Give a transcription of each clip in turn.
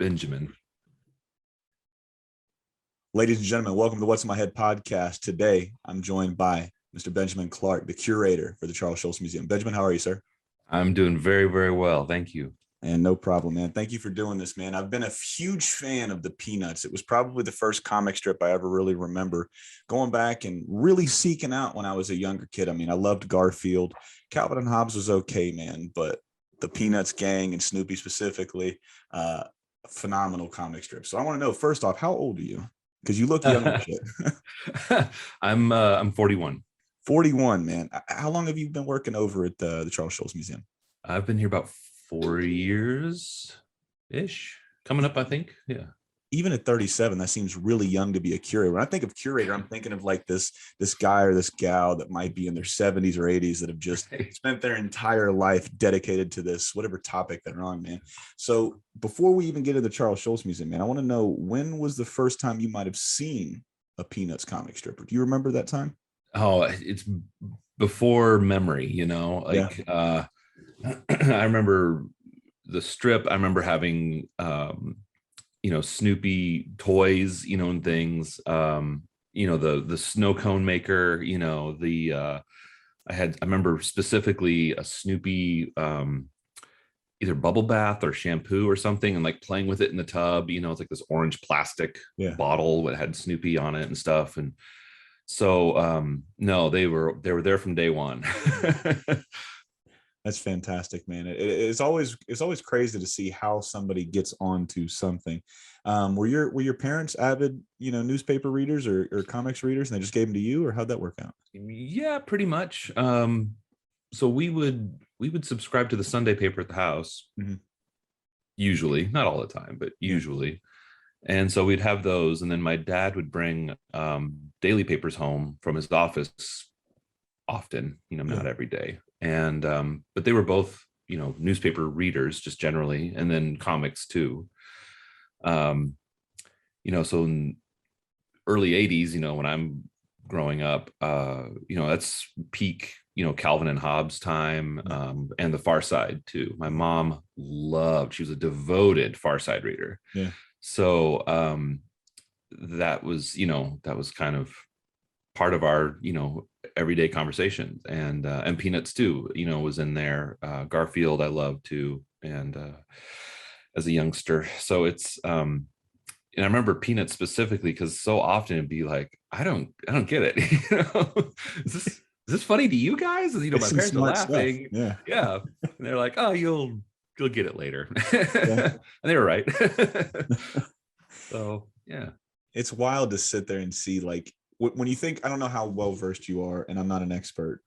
Benjamin. Ladies and gentlemen, welcome to What's in My Head podcast. Today, I'm joined by Mr. Benjamin Clark, the curator for the Charles Schulz Museum. Benjamin, how are you, sir? I'm doing very, very well. Thank you. And no problem, man. Thank you for doing this, man. I've been a huge fan of the Peanuts. It was probably the first comic strip I ever really remember going back and really seeking out when I was a younger kid. I mean, I loved Garfield. Calvin and Hobbes was okay, man, but the Peanuts gang and Snoopy specifically, phenomenal comic strip. So I want to know, first off, how old are you? Because you look young as shit. I'm 41. 41, man. How long have you been working over at the Charles Schulz Museum? I've been here about 4 years ish, coming up, I think. Yeah. Even at 37, that seems really young to be a curator. When I think of curator, I'm thinking of like this guy or this gal that might be in their 70s or 80s that have just spent their entire life dedicated to this, whatever topic they're on, man. So before we even get to the Charles Schulz Museum, man, I want to know, when was the first time you might have seen a Peanuts comic strip? Do you remember that time? Oh, it's before memory, like, yeah. I remember the strip. I remember having, Snoopy toys, and things, the snow cone maker, I remember specifically a Snoopy, either bubble bath or shampoo or something, and like playing with it in the tub, it's like this orange plastic bottle that had Snoopy on it and stuff. And so, no, they were there from day one. That's fantastic, man. It's always crazy to see how somebody gets onto something. Were your parents avid, newspaper readers or comics readers, and they just gave them to you, or how'd that work out? Yeah, pretty much. So we would subscribe to the Sunday paper at the house, usually, not all the time, but usually. And so we'd have those, and then my dad would bring daily papers home from his office often, not every day. And but they were both, newspaper readers just generally, and then comics too. So in early 80s, when I'm growing up, that's peak, Calvin and Hobbes time, and the Far Side too. My mom she was a devoted Far Side reader. Yeah. So that was kind of part of our, everyday conversations, and Peanuts too, was in there. Garfield I loved too, and as a youngster. So it's and I remember Peanuts specifically because so often it'd be like, I don't get it. Is this funny to you guys? And, my parents are laughing. Stuff. Yeah. And they're like, oh, you'll get it later. And they were right. So yeah, it's wild to sit there and see, like, when you think, I don't know how well versed you are, and I'm not an expert,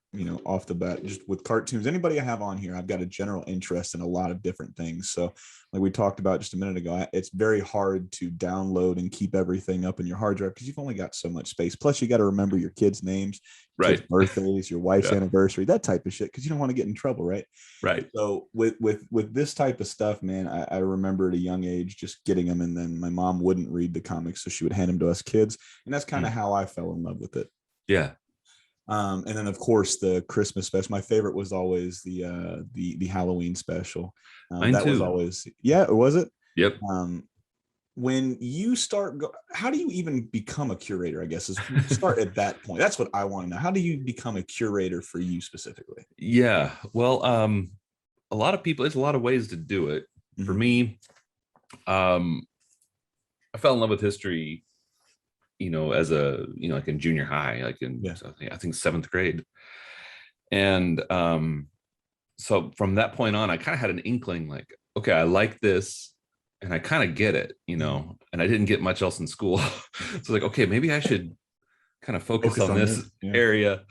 off the bat, just with cartoons. Anybody I have on here, I've got a general interest in a lot of different things. So like we talked about just a minute ago, it's very hard to download and keep everything up in your hard drive because you've only got so much space. Plus you got to remember your kids' names, right? Kids' birthdays, your wife's anniversary, that type of shit, because you don't want to get in trouble, right? Right. So with this type of stuff, man, I remember at a young age just getting them, and then my mom wouldn't read the comics, so she would hand them to us kids, and that's kind of how I fell in love with it. Yeah. And then of course the Christmas special. My favorite was always the Halloween special. Mine that too. was always, was it? Yep. When you how do you even become a curator? I guess is start at that point. That's what I want to know. How do you become a curator for you specifically? Yeah. Well, a lot of people, there's a lot of ways to do it. For me, I fell in love with history, as a, like in junior high, like in, I think 7th grade. And so from that point on, I kind of had an inkling, like, okay, I like this and I kind of get it, and I didn't get much else in school. So like, okay, maybe I should kind of focus on this area.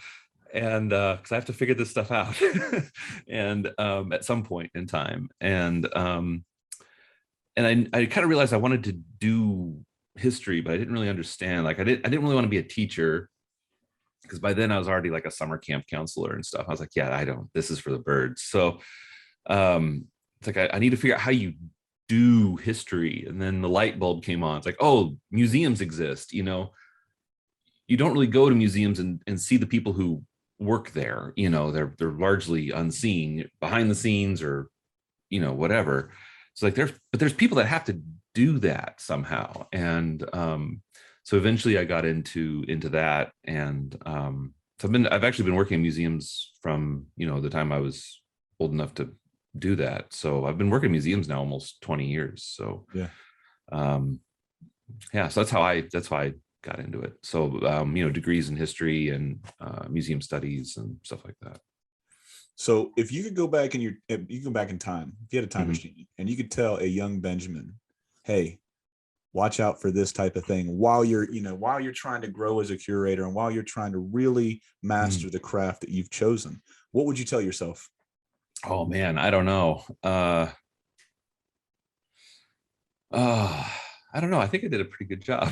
And because I have to figure this stuff out and at some point in time. And I kind of realized I wanted to do history, but I didn't really understand. Like I didn't really want to be a teacher, because by then I was already like a summer camp counselor and stuff. I was like, this is for the birds. So it's like, I need to figure out how you do history. And then the light bulb came on. It's like, oh, museums exist. You don't really go to museums and see the people who work there. They're largely unseen behind the scenes, or whatever. So like there's people that have to do that somehow. And so eventually I got into that. And so I've actually been working in museums from, the time I was old enough to do that. So I've been working in museums now almost 20 years. So Yeah. yeah, so that's how I got into it. So degrees in history and museum studies and stuff like that. So if you could go back if you could go back in time, if you had a time Mhm. machine and you could tell a young Benjamin, hey, watch out for this type of thing while you're trying to grow as a curator and while you're trying to really master the craft that you've chosen, what would you tell yourself? Oh man, I don't know. I don't know. I think I did a pretty good job.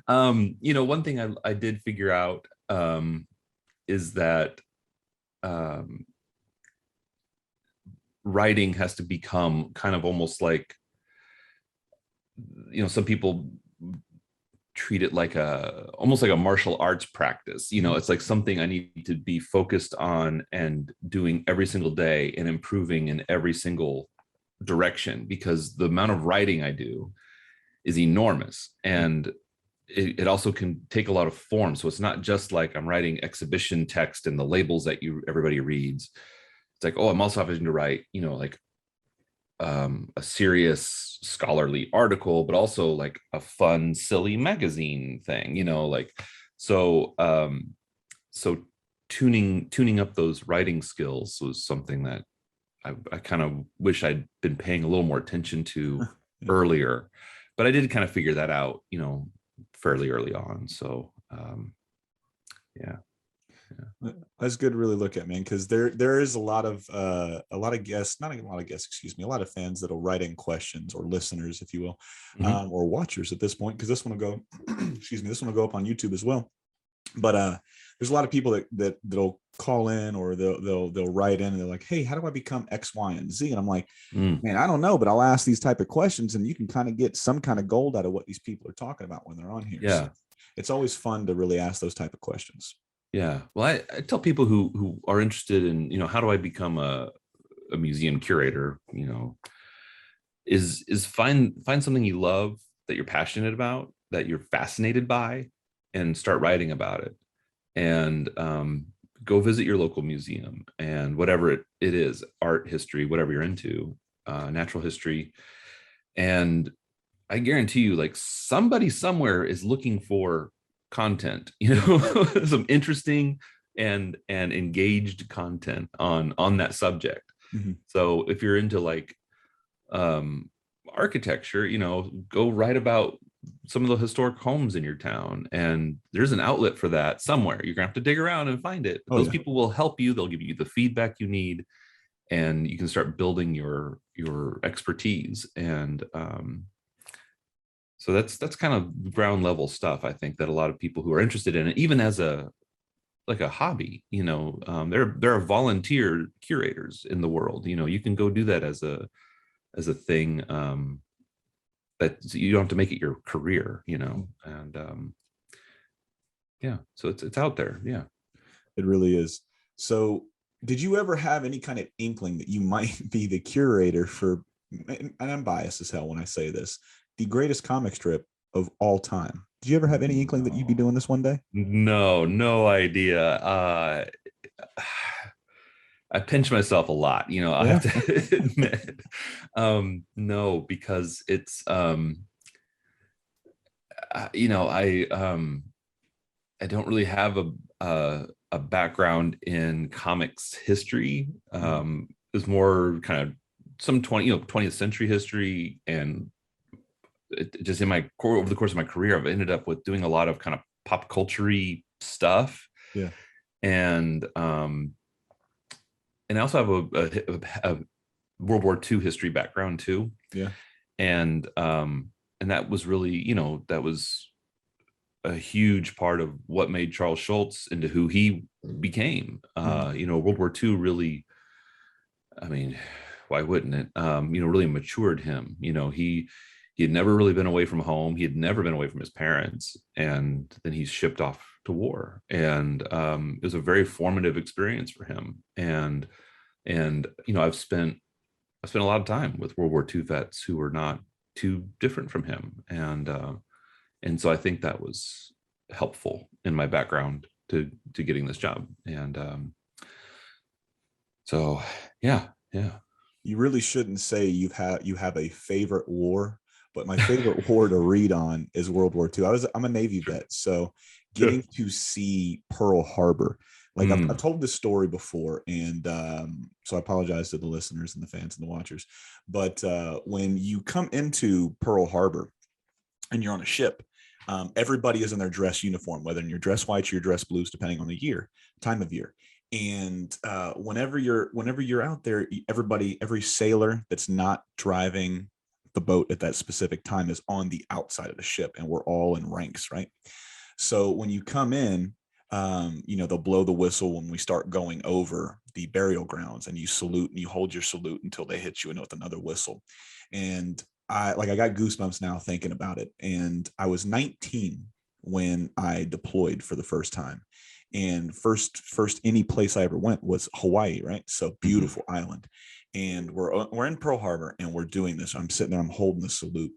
One thing I did figure out is that um, writing has to become kind of almost like, some people treat it like almost like a martial arts practice. It's like something I need to be focused on and doing every single day and improving in every single direction, because the amount of writing I do is enormous. And it also can take a lot of form. So it's not just like I'm writing exhibition text and the labels that everybody reads. It's like, oh, I'm also having to write, like a serious scholarly article, but also like a fun, silly magazine thing, like, so so tuning up those writing skills was something that I kind of wish I'd been paying a little more attention to Yeah. earlier, but I did kind of figure that out, fairly early on. So yeah. That's good to really look at, man, because there is a lot of guests, not a lot of guests, excuse me, a lot of fans that'll write in questions, or listeners, if you will, or watchers at this point, because this one will go, excuse me, this one will go up on YouTube as well. But there's a lot of people that'll call in, or they'll write in and they're like, hey, how do I become X, Y, and Z? And I'm like, man, I don't know, but I'll ask these type of questions and you can kind of get some kind of gold out of what these people are talking about when they're on here. Yeah. So it's always fun to really ask those type of questions. Yeah. Well, I tell people who are interested in, how do I become a museum curator, is find something you love, that you're passionate about, that you're fascinated by, and start writing about it. And go visit your local museum, and whatever it is, art, history, whatever you're into, natural history. And I guarantee you, like, somebody somewhere is looking for content, some interesting and engaged content on that subject. Mm-hmm. So if you're into like architecture, go write about some of the historic homes in your town, and there's an outlet for that somewhere. You're gonna have to dig around and find it. But those people will help you. They'll give you the feedback you need, and you can start building your expertise. And so that's kind of ground level stuff, I think, that a lot of people who are interested in it, even as a hobby, there are volunteer curators in the world. You can go do that as a thing, that you don't have to make it your career, and yeah, so it's out there. Yeah, it really is. So did you ever have any kind of inkling that you might be the curator for, and I'm biased as hell when I say this, the greatest comic strip of all time? Did you ever have any inkling that you'd be doing this one day? No idea. I pinch myself a lot, I have to admit. No, because it's I don't really have a background in comics history. It's more kind of some 20th century history, and just in my core, over the course of my career, I've ended up with doing a lot of kind of pop culture-y stuff. Yeah. And I also have a World War II history background too. Yeah. And that was really, that was a huge part of what made Charles Schulz into who he became. World War II really, I mean, why wouldn't it? Really matured him. He had never really been away from home. He had never been away from his parents, and then he's shipped off to war. And it was a very formative experience for him. And I've spent I spent a lot of time with World War II vets who were not too different from him, and so I think that was helpful in my background to getting this job. And so yeah. You really shouldn't say you have a favorite war, but my favorite war to read on is World War II. I'm a Navy vet, so getting to see Pearl Harbor, like I've told this story before, and so I apologize to the listeners and the fans and the watchers, but when you come into Pearl Harbor and you're on a ship, everybody is in their dress uniform, whether in your dress whites or your dress blues, depending on the time of year. And whenever you're out there, every sailor that's not driving the boat at that specific time is on the outside of the ship, and we're all in ranks, right? So when you come in, they'll blow the whistle when we start going over the burial grounds, and you salute and you hold your salute until they hit you with another whistle. And I got goosebumps now thinking about it. And I was 19 when I deployed for the first time. And first any place I ever went was Hawaii, right? So beautiful island. And we're in Pearl Harbor, and we're doing this. I'm sitting there, I'm holding the salute,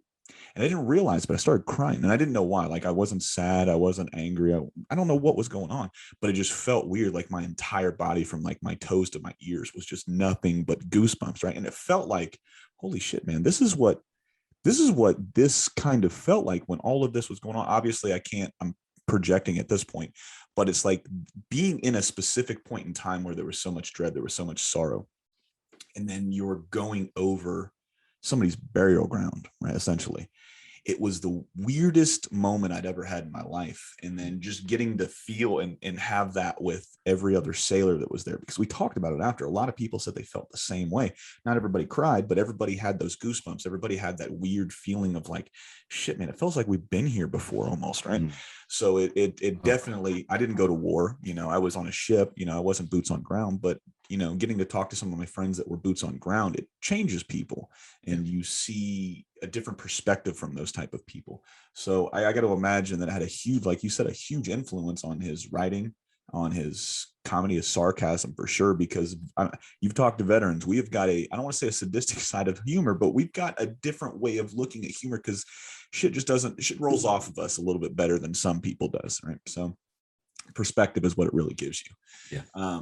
and I didn't realize, but I started crying, and I didn't know why. Like, I wasn't sad, I wasn't angry, I don't know what was going on, but it just felt weird. Like my entire body, from like my toes to my ears, was just nothing but goosebumps, right? And it felt like, holy shit, man, this is what this kind of felt like when all of this was going on. Obviously, I'm projecting at this point, but it's like being in a specific point in time where there was so much dread, there was so much sorrow, and then you're going over somebody's burial ground, right? Essentially, it was the weirdest moment I'd ever had in my life. And then just getting to feel and have that with every other sailor that was there, because we talked about it after. A lot of people said they felt the same way. Not everybody cried, but everybody had those goosebumps. Everybody had that weird feeling of like, shit, man, it feels like we've been here before almost, right? So it definitely, I didn't go to war. I was on a ship, I wasn't boots on ground, but getting to talk to some of my friends that were boots on ground, it changes people, and you see a different perspective from those type of people. So I got to imagine that it had a huge, like you said, a huge influence on his writing, on his comedy, his sarcasm, for sure, because you've talked to veterans. We have got I don't want to say a sadistic side of humor, but we've got a different way of looking at humor, because shit rolls off of us a little bit better than some people does, right? So perspective is what it really gives you. Yeah.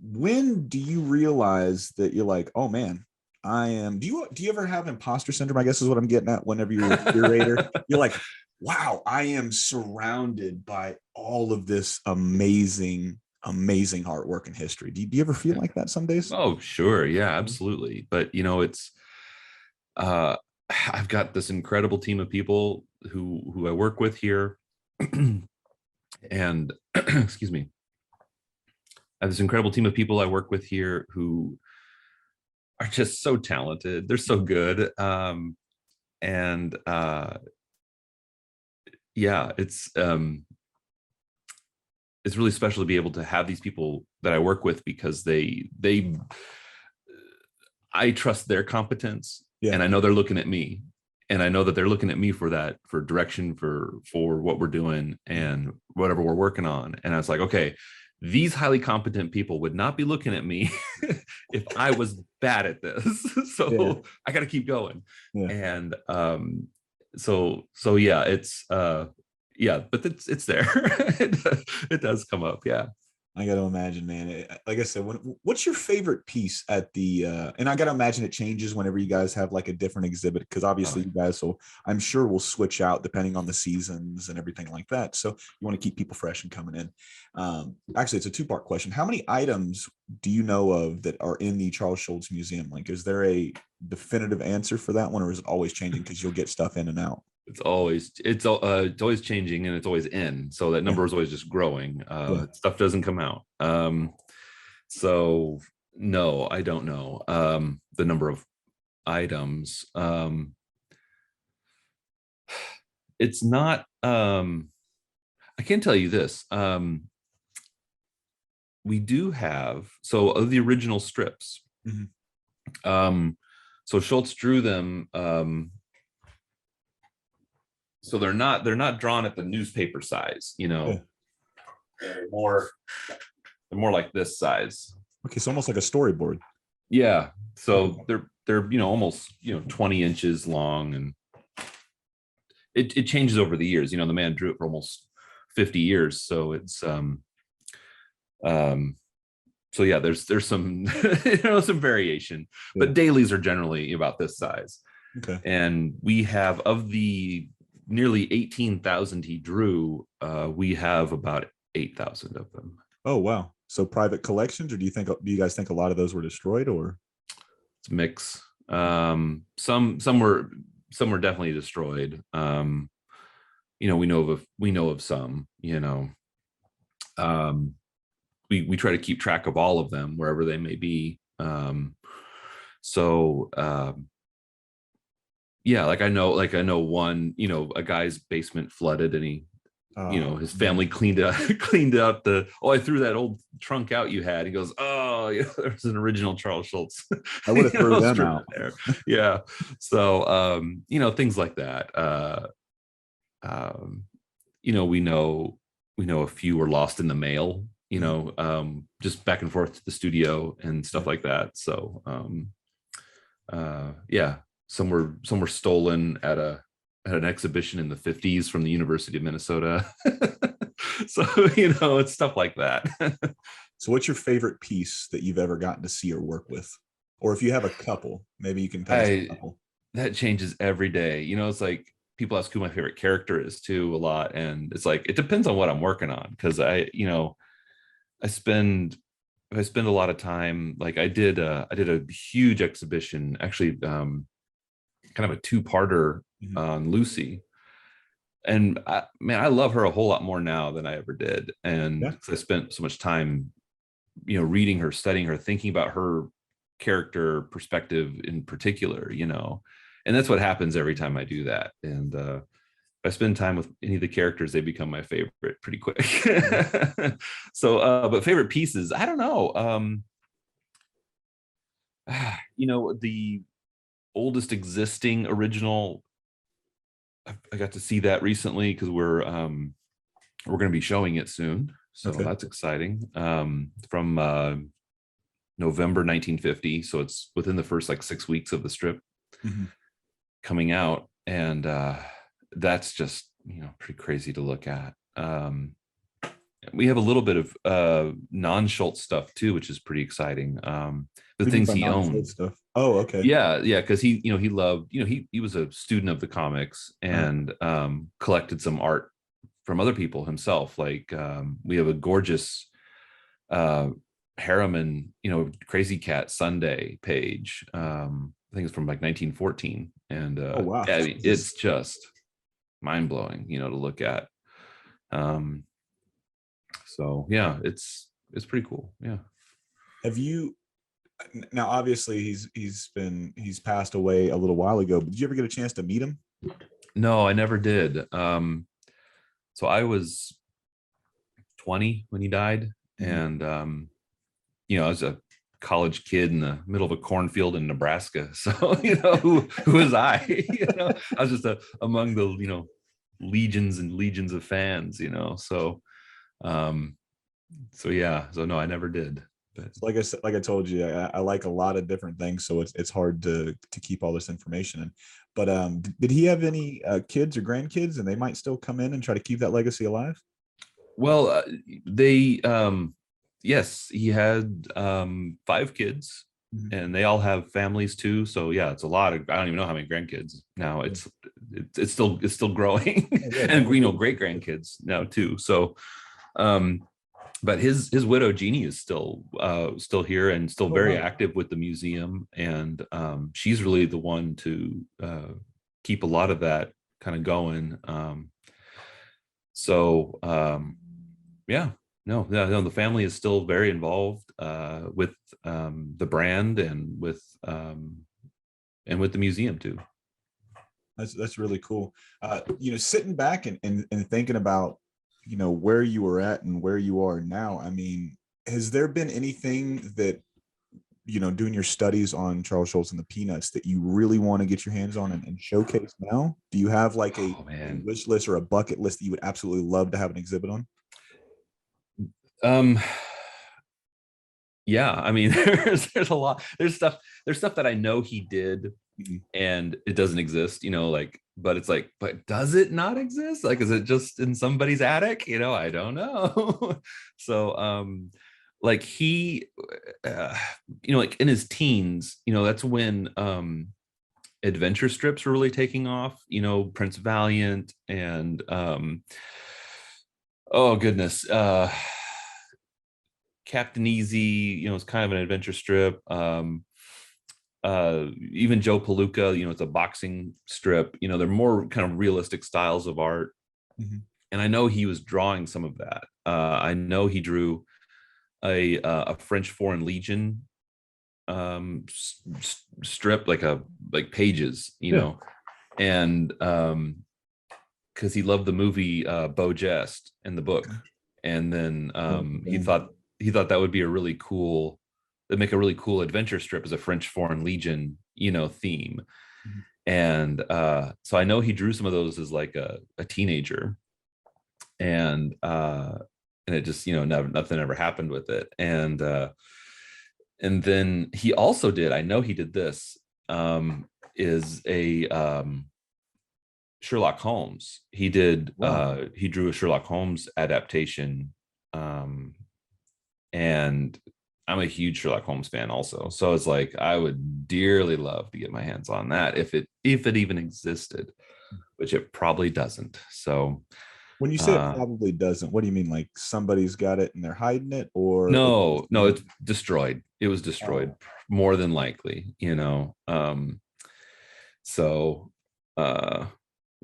When do you realize that you're like, oh man, do you ever have imposter syndrome? I guess is what I'm getting at. Whenever you're a curator, you're like, wow, I am surrounded by all of this amazing artwork and history. Do you ever feel like that some days? Oh, sure. Yeah, absolutely. But it's I've got this incredible team of people who I work with here. And excuse me. I have this incredible team of people I work with here who are just so talented. They're so good. And yeah, it's really special to be able to have these people that I work with, because I trust their competence, and I know they're looking at me, and I know that they're looking at me for direction, for what we're doing and whatever we're working on. And I was like, okay, these highly competent people would not be looking at me if I was bad at this. So I got to keep going. And so yeah, it's but it's there. It does come up. Yeah. I got to imagine, man. Like I said, what's your favorite piece at the, and I got to imagine it changes whenever you guys have like a different exhibit, because obviously you guys I'm sure will switch out depending on the seasons and everything like that. So you want to keep people fresh and coming in. Actually, it's a two-part question. How many items do you know of that are in the Charles Schulz Museum? Like, is there a definitive answer for that one, or is it always changing because you'll get stuff in and out? It's always changing, and it's always in, so that number is always just growing. Stuff doesn't come out. So no, I don't know the number of items. It's not, I can tell you this. We do have, so of the original strips, so Schulz drew them, so they're not drawn at the newspaper size, They're more like this size. Okay, so almost like a storyboard. Yeah. Okay. So they're almost 20 inches long, and it changes over the years. The man drew it for almost 50 years, so it's um so yeah, there's some some variation, Yeah. but dailies are generally about this size. Okay. And we have, of the nearly 18,000 he drew, we have about 8,000 of them. Oh, wow. So private collections, or do you guys think a lot of those were destroyed, or? It's a mix. Some were definitely destroyed. We know of some. Um, we try to keep track of all of them wherever they may be. So yeah, like I know one, a guy's basement flooded, and his family Man, cleaned out I threw that old trunk out you had. He goes, oh, yeah, there's an original Charles Schulz I would have threw them strip out. there. Yeah. So things like that. Um, we know a few were lost in the mail, just back and forth to the studio and stuff like that. So yeah, some were stolen at an exhibition in the 50s from the University of Minnesota. So it's stuff like that. So what's your favorite piece that you've ever gotten to see or work with? Or if you have a couple, maybe you can tell us a I couple. That changes every day. It's like people ask who my favorite character is too a lot, and it's like it depends on what I'm working on, because I spend I spend a lot of time. Like I did a huge exhibition, actually, kind of a two-parter Mhm. on Lucy. And man, I love her a whole lot more now than I ever did. And Yeah. 'cause I spent so much time, reading her, studying her, thinking about her character perspective in particular, and that's what happens every time I do that. And if I spend time with any of the characters, they become my favorite pretty quick. So, but favorite pieces, I don't know. The oldest existing original, I got to see that recently because we're going to be showing it soon, so Okay. that's exciting. From November 1950, so it's within the first like 6 weeks of the strip Mhm. coming out, and that's just pretty crazy to look at. We have a little bit of non-Schultz stuff too, which is pretty exciting. The What do you mean things by he non-trade owned. stuff? Oh, okay. Yeah, because he loved, he was a student of the comics, Uh, and collected some art from other people himself. Like, we have a gorgeous uh Harriman, Crazy Cat Sunday page. I think it's from like 1914. And oh, wow. yeah, I mean, Jesus. it's just mind-blowing, to look at. Um, so yeah, it's pretty cool. Yeah. Have you now? Obviously, he's passed away a little while ago. But did you ever get a chance to meet him? No, I never did. So I was 20 when he died, Mhm. and I was a college kid in the middle of a cornfield in Nebraska. So, who was I? I was just among the, legions and legions of fans, um, so yeah, so no, I never did. But So like I said, like I told you, I like a lot of different things, so it's hard to keep all this information in. But did he have any kids or grandkids, and they might still come in and try to keep that legacy alive? well, they yes, he had 5 kids, Mhm. and they all have families too. So yeah, it's a lot of, I don't even know how many grandkids now. Yeah. It's still growing. Oh, yeah, And generations. great grandkids now too. So um but his widow Jeannie is still here and still Oh, very wow. active with the museum, and she's really the one to keep a lot of that kind of going. So yeah, no, the family is still very involved with the brand, and with the museum too. That's really cool. Sitting back and thinking about, where you were at and where you are now. I mean, has there been anything that, doing your studies on Charles Schulz and the Peanuts that you really want to get your hands on and showcase now? Do you have like Oh a man. wish list or a bucket list that you would absolutely love to have an exhibit on? um Yeah, I mean, there's a lot. There's stuff that I know he did, and it doesn't exist. Like, but it's like, but does it not exist? Like, is it just in somebody's attic? I don't know. So, like he, like in his teens, that's when adventure strips were really taking off. Prince Valiant and oh goodness, Captain Easy, it's kind of an adventure strip. Even Joe Palooka, it's a boxing strip. They're more kind of realistic styles of art. And I know he was drawing some of that. I know he drew a French Foreign Legion strip, like pages, and because he loved the movie Beau Geste in the book, and then he thought that would be a really cool, that'd make a really cool adventure strip as a French Foreign Legion, theme. And so I know he drew some of those as like a teenager, and it just nothing ever happened with it. And then he also did, I know he did this, is a Sherlock Holmes. He did he drew a Sherlock Holmes adaptation, and I'm a huge Sherlock Holmes fan also. So it's like I would dearly love to get my hands on that if it even existed, which it probably doesn't. So when you say it probably doesn't, what do you mean? Like somebody's got it and they're hiding it, or no, it's destroyed. It was destroyed, more than likely, so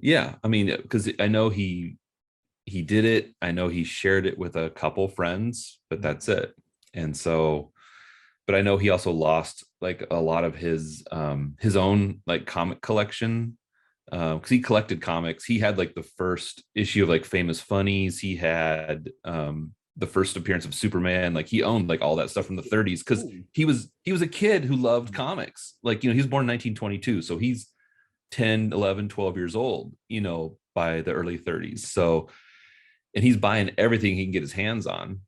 yeah, I mean, because I know he did it. I know he shared it with a couple friends, but that's it. And so, but I know he also lost like a lot of his own like comic collection, because he collected comics. He had like the first issue of like Famous Funnies. He had the first appearance of Superman. Like he owned like all that stuff from the 30s, because he was a kid who loved comics. Like, he was born in 1922, so he's 10, 11, 12 years old, by the early 30s. So, and he's buying everything he can get his hands on.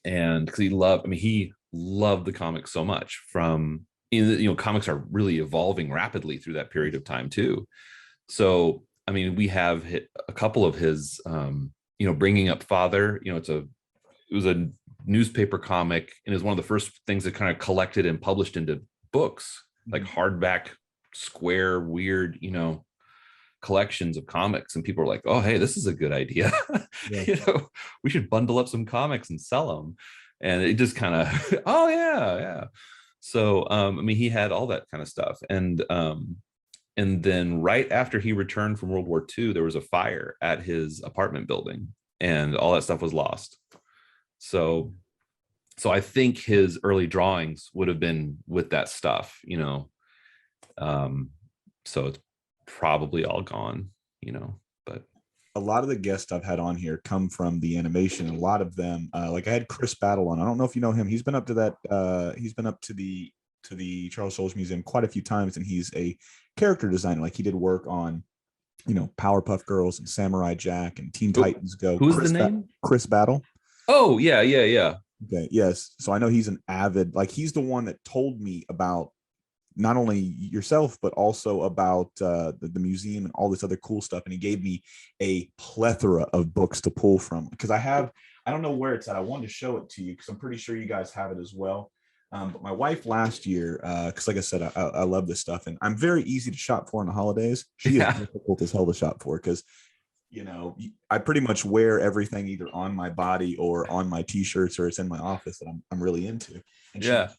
And because he loved the comics so much. From, comics are really evolving rapidly through that period of time too. So, I mean, we have a couple of his, Bringing Up Father, it was a newspaper comic, and is one of the first things that kind of collected and published into books, like hardback, square, weird, collections of comics. And people are like, oh, hey, this is a good idea. We should bundle up some comics and sell them. And it just kind of oh yeah. So he had all that kind of stuff. And then right after he returned from World War II, there was a fire at his apartment building, and all that stuff was lost. So I think his early drawings would have been with that stuff, so it's probably all gone, but a lot of the guests I've had on here come from the animation. A lot of them, like I had Chris Battle on. I don't know if you know him. He's been up to that. He's been up to the Charles Schulz Museum quite a few times, and he's a character designer. Like he did work on, Powerpuff Girls and Samurai Jack and Teen Titans Go. Who's the name? Chris Battle. Oh yeah. Okay. Yes. So I know he's an avid. Like he's the one that told me about not only yourself, but also about the museum and all this other cool stuff. And he gave me a plethora of books to pull from, because I don't know where it's at. I wanted to show it to you because I'm pretty sure you guys have it as well. But my wife last year, because like I said, I love this stuff, and I'm very easy to shop for in the holidays. She is difficult as hell to shop for, because I pretty much wear everything either on my body or on my t-shirts, or it's in my office that I'm really into. And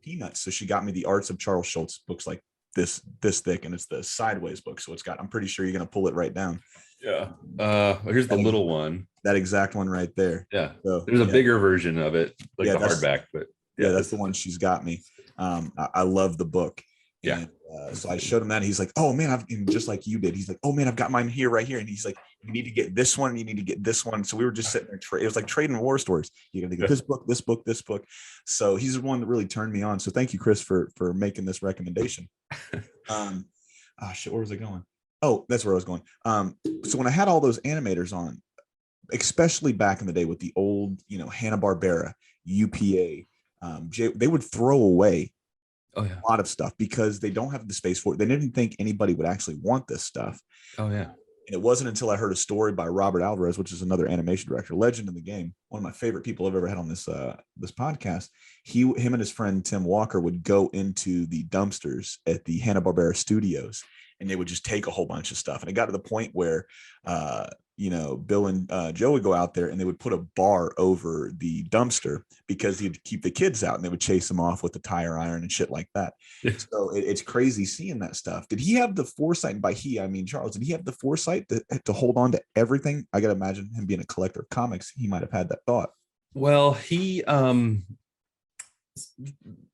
Peanuts, so she got me the Arts of Charles Schulz books, like this thick, and it's the sideways book, so it's got, I'm pretty sure you're gonna pull it right down. Here's the little one, that exact one right there. So there's a bigger version of it, like the hardback, but that's the one she's got me. I love the book. And, so I showed him that, and he's like, oh man, just like you did, he's like, oh man, I've got mine here, right here. And he's like, you need to get this one, you need to get this one. So we were just sitting there, it was like trading war stories. You're gonna get this book. So he's the one that really turned me on. So thank you, Chris, for making this recommendation. Where was I going? Oh, that's where I was going. So when I had all those animators on, especially back in the day with the old, Hanna-Barbera, UPA, they would throw away Oh yeah. a lot of stuff because they don't have the space for it. They didn't think anybody would actually want this stuff. Oh yeah. And it wasn't until I heard a story by Robert Alvarez, which is another animation director, legend in the game, one of my favorite people I've ever had on this podcast. Him and his friend Tim Walker would go into the dumpsters at the Hanna-Barbera studios, and they would just take a whole bunch of stuff. And it got to the point where, Bill and Joe would go out there and they would put a bar over the dumpster because he'd keep the kids out, and they would chase them off with the tire iron and shit like that. So it's crazy seeing that stuff. Did he have the foresight? And by he, I mean Charles. Did he have the foresight to hold on to everything? I got to imagine him being a collector of comics. He might have had that thought. Well, he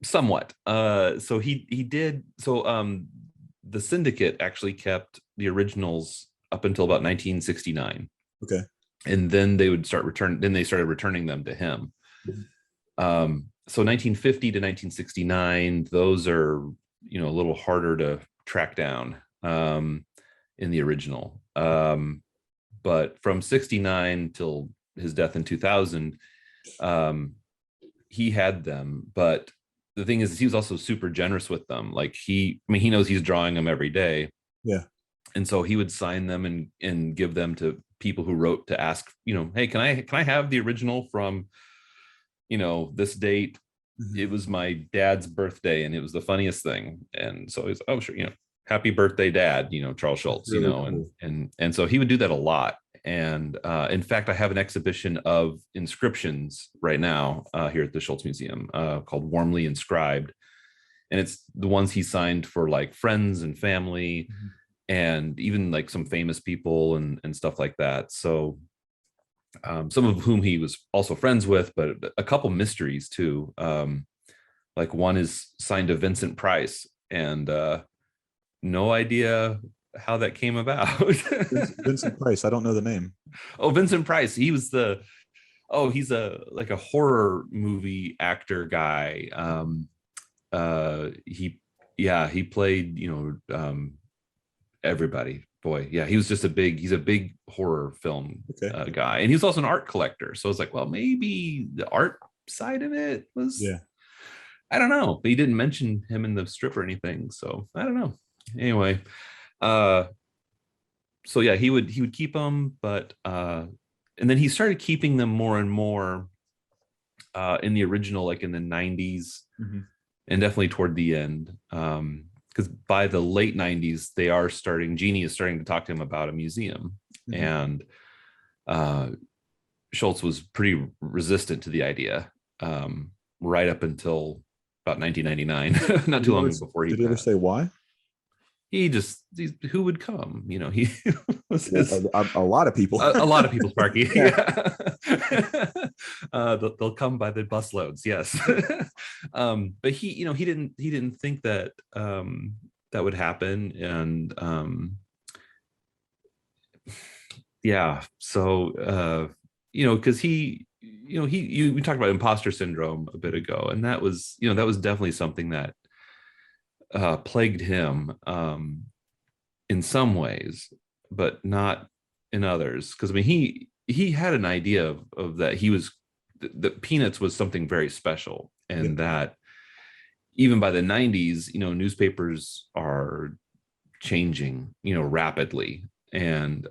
somewhat. So he did. So the Syndicate actually kept the originals up until about 1969. Okay. And then they would then they started returning them to him. Mm-hmm. So 1950 to 1969, those are, a little harder to track down in the original. But from 69 till his death in 2000, he had them. But the thing is, he was also super generous with them. Like he knows he's drawing them every day. Yeah. And so he would sign them and give them to people who wrote to ask, hey, can I have the original from, this date? Mm-hmm. It was my dad's birthday and it was the funniest thing. And so he's, oh, sure, happy birthday, Dad, Charles Schulz, really cool. and so he would do that a lot. And in fact, I have an exhibition of inscriptions right now here at the Schulz Museum called Warmly Inscribed. And it's the ones he signed for like friends and family. Mm-hmm. And even like some famous people and stuff like that. So some of whom he was also friends with, but a couple mysteries too. Like one is signed to Vincent Price, and no idea how that came about. Vincent Price, I don't know the name. Oh, Vincent Price. He was he's a horror movie actor guy. He played, everybody. Boy, yeah, he's a big horror film guy, and he's also an art collector. So it's like, well, maybe the art side of it was, I don't know, but he didn't mention him in the strip or anything, so I don't know. Anyway, so yeah, he would keep them, but and then he started keeping them more and more in the original, like in the 90s, mm-hmm. and definitely toward the end. Because by the late 90s, Genie is starting to talk to him about a museum. Mm-hmm. And Schulz was pretty resistant to the idea right up until about 1999, not too long before he did he ever say why? Who would come? He was a lot of people. a lot of people, Sparky. Yeah. They'll come by the bus loads, yes. But he didn't think that that would happen, and so because we talked about imposter syndrome a bit ago, and that was definitely something that plagued him in some ways, but not in others. Because he had an idea of that that Peanuts was something very special, and that even by the 90s, newspapers are changing, rapidly and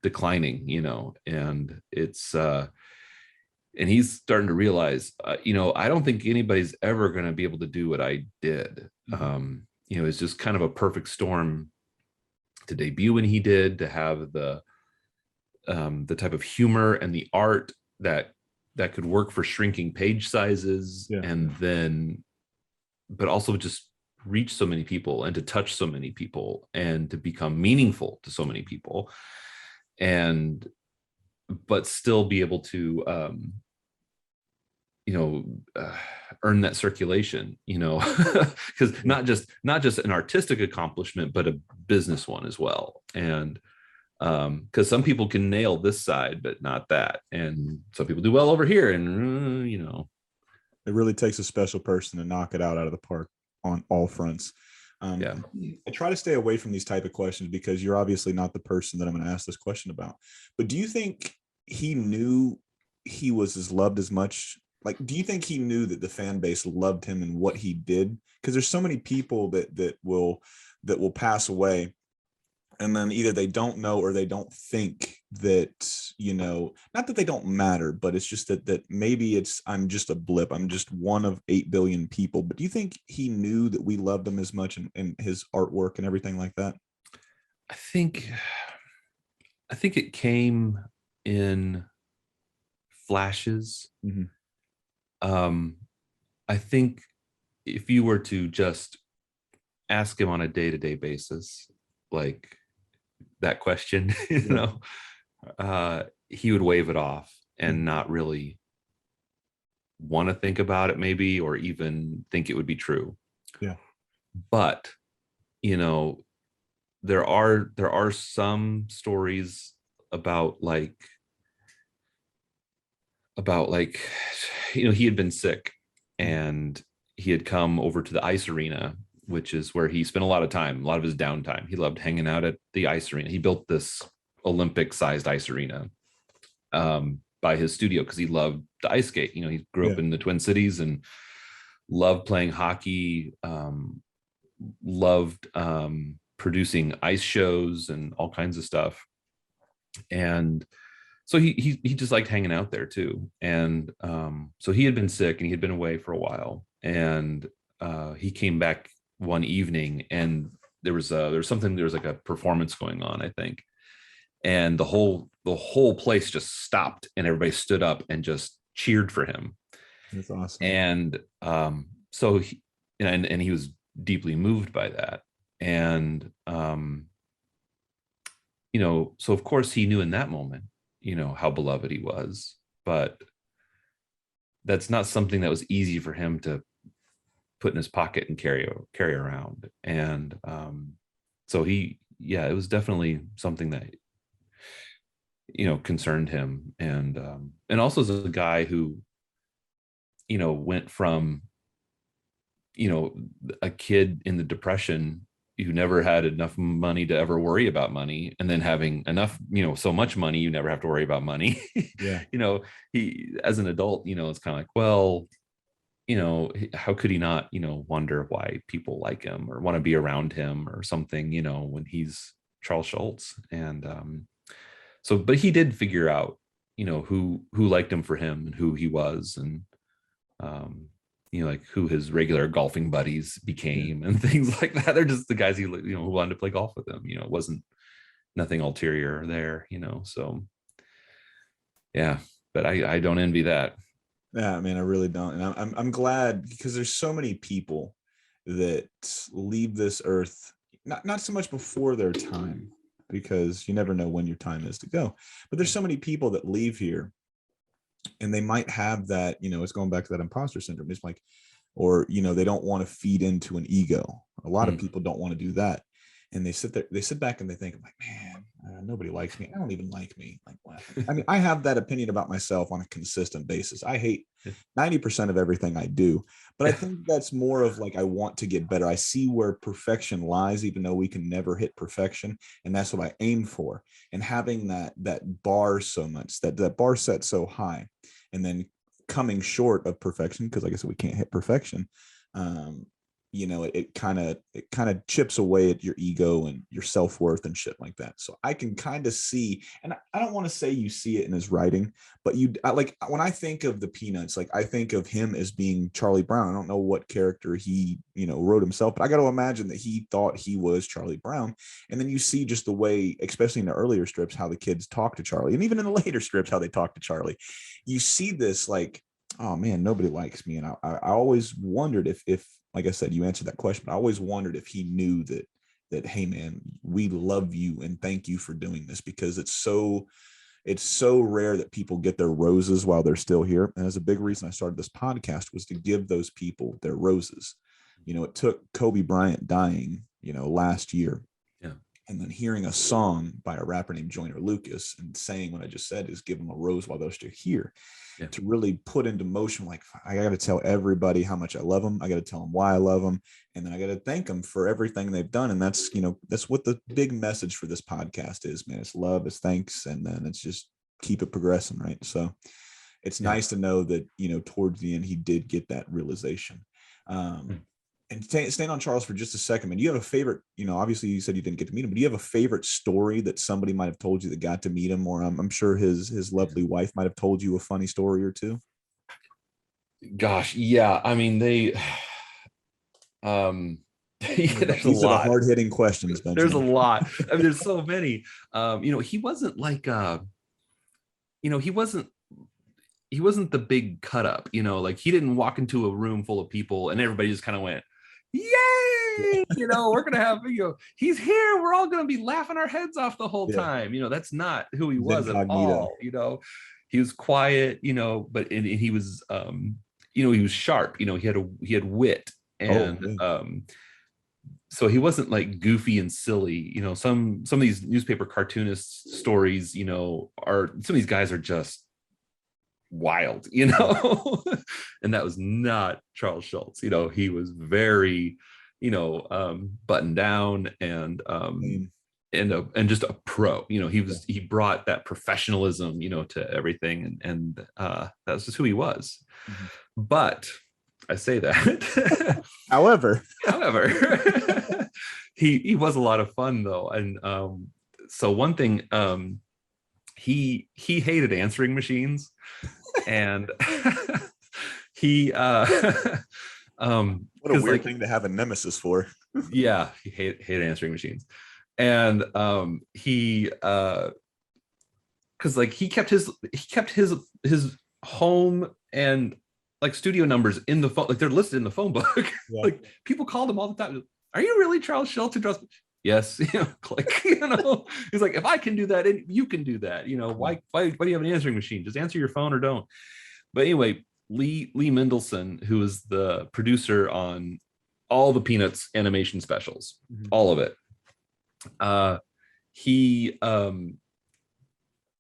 declining, and it's and he's starting to realize, I don't think anybody's ever going to be able to do what I did. It's just kind of a perfect storm to debut when he did, to have the type of humor and the art that could work for shrinking page sizes, and then, but also just reach so many people and to touch so many people and to become meaningful to so many people, but still be able to earn that circulation, because not just an artistic accomplishment, but a business one as well. And because some people can nail this side but not that, and some people do well over here, and it really takes a special person to knock it out of the park on all fronts. I try to stay away from these type of questions because you're obviously not the person that I'm going to ask this question about. But do you think he knew he was as loved as much like, do you think he knew that the fan base loved him and what he did? Because there's so many people that will pass away, and then either they don't know or they don't think that, not that they don't matter, but it's just that maybe I'm just a blip. I'm just one of 8 billion people. But do you think he knew that we loved him as much in his artwork and everything like that? I think it came in flashes. Mm-hmm. I think if you were to just ask him on a day-to-day basis, like that question, he would wave it off and not really want to think about it, maybe, or even think it would be true. Yeah. But there are some stories about like he had been sick and he had come over to the ice arena, which is where he spent a lot of his downtime. He loved hanging out at the ice arena. He built this Olympic sized ice arena by his studio because he loved the ice skate. He grew up in the Twin Cities and loved playing hockey, loved producing ice shows and all kinds of stuff. And so he just liked hanging out there too. And so he had been sick and he had been away for a while. And he came back one evening and there was like a performance going on, I think. And the whole place just stopped and everybody stood up and just cheered for him. That's awesome. And so he was deeply moved by that. And so of course he knew in that moment, how beloved he was, but that's not something that was easy for him to put in his pocket and carry around. And so it was definitely something that concerned him. And also as a guy who went from a kid in the Depression who never had enough money to ever worry about money, and then having enough, so much money you never have to worry about money. Yeah. He, as an adult, it's kind of like, well, how could he not, wonder why people like him or want to be around him or something, when he's Charles Schulz. And but he did figure out, who liked him for him and who he was, and like who his regular golfing buddies became and things like that. They're just the guys who wanted to play golf with him. It wasn't nothing ulterior there, so yeah. But I don't envy that. Yeah, man, I really don't. And I'm glad, because there's so many people that leave this earth, not so much before their time, because you never know when your time is to go. But there's so many people that leave here and they might have that, it's going back to that imposter syndrome. It's like, or, they don't want to feed into an ego. A lot of people don't want to do that. And they sit back and they think, like, man, nobody likes me. I don't even like me. Like, what? I mean, I have that opinion about myself on a consistent basis. I hate 90% of everything I do, but I think that's more of like, I want to get better. I see where perfection lies, even though we can never hit perfection. And that's what I aim for. And having that bar so much, that bar set so high, and then coming short of perfection, because like I said, we can't hit perfection. It kind of chips away at your ego and your self-worth and shit like that. So I can kind of see, and I don't want to say you see it in his writing, but like when I think of the Peanuts, like I think of him as being Charlie Brown. I don't know what character he, wrote himself, but I got to imagine that he thought he was Charlie Brown. And then you see just the way, especially in the earlier strips, how the kids talk to Charlie, and even in the later strips, how they talk to Charlie. You see this like, oh man, nobody likes me. And I always wondered if, like I said, you answered that question, but I always wondered if he knew that, hey man, we love you and thank you for doing this, because it's so rare that people get their roses while they're still here. And as a big reason I started this podcast was to give those people their roses. It took Kobe Bryant dying, last year. Yeah. And then hearing a song by a rapper named Joyner Lucas and saying what I just said is give them a rose while they're still here. Yeah. To really put into motion, like, I got to tell everybody how much I love them. I got to tell them why I love them. And then I got to thank them for everything they've done. And that's, that's what the big message for this podcast is, man. It's love, it's thanks. And then it's just keep it progressing. Right. So it's nice to know that, towards the end, he did get that realization. And staying on Charles for just a second, man, you have a favorite, obviously you said you didn't get to meet him, but do you have a favorite story that somebody might have told you that got to meet him? Or I'm sure his lovely wife might have told you a funny story or two. Gosh, yeah. I mean, there's a These are the lot. hard-hitting questions, Benjamin. There's a lot. I mean, there's so many. He wasn't like he wasn't the big cut up, like he didn't walk into a room full of people and everybody just kind of went, yay, we're gonna have, he's here, we're all gonna be laughing our heads off the whole time. That's not who he was at all. He was quiet, but he was he was sharp, he had wit, and so he wasn't like goofy and silly. Some of these newspaper cartoonist stories, are, some of these guys are just wild, and that was not Charles Schulz. He was very, buttoned down and just a pro. He brought that professionalism, to everything, and that was just who he was. Mm-hmm. But I say that, however, he was a lot of fun though, and so one thing, he hated answering machines. And he what a weird thing to have a nemesis for. Yeah, he hated answering machines. And he because like he kept his home and like studio numbers in the phone, like they're listed in the phone book. Yeah. Like people called him all the time. Are you really Charles Schulz? Yes, click. He's like, if I can do that, you can do that. Why do you have an answering machine? Just answer your phone or don't. But anyway, Lee Mendelsohn, who is the producer on all the Peanuts animation specials, all of it.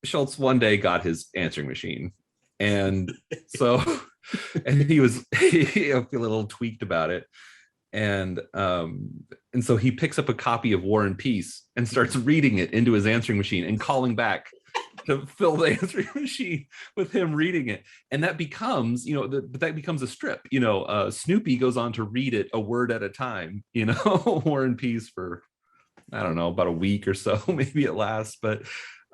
Schulz one day got his answering machine, and so and he feel a little tweaked about it. And so he picks up a copy of War and Peace and starts reading it into his answering machine and calling back to fill the answering machine with him reading it. And that becomes, that becomes a strip. Snoopy goes on to read it a word at a time, War and Peace for, I don't know, about a week or so, maybe it lasts, but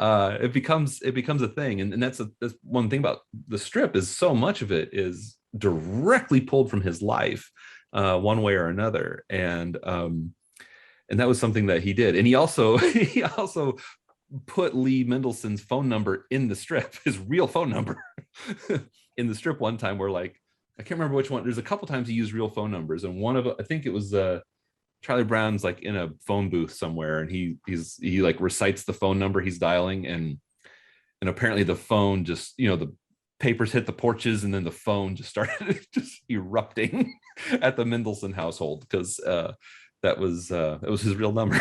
it becomes a thing. And that's one thing about the strip, is so much of it is directly pulled from his life. One way or another, and that was something that he did. And he also put Lee Mendelsohn's phone number in the strip, his real phone number, in the strip one time. Where like, I can't remember which one. There's a couple times he used real phone numbers, and one of, I think it was Charlie Brown's like in a phone booth somewhere, and he like recites the phone number he's dialing, and apparently the phone just, the papers hit the porches, and then the phone just started just erupting at the Mendelsohn household, because that was his real number.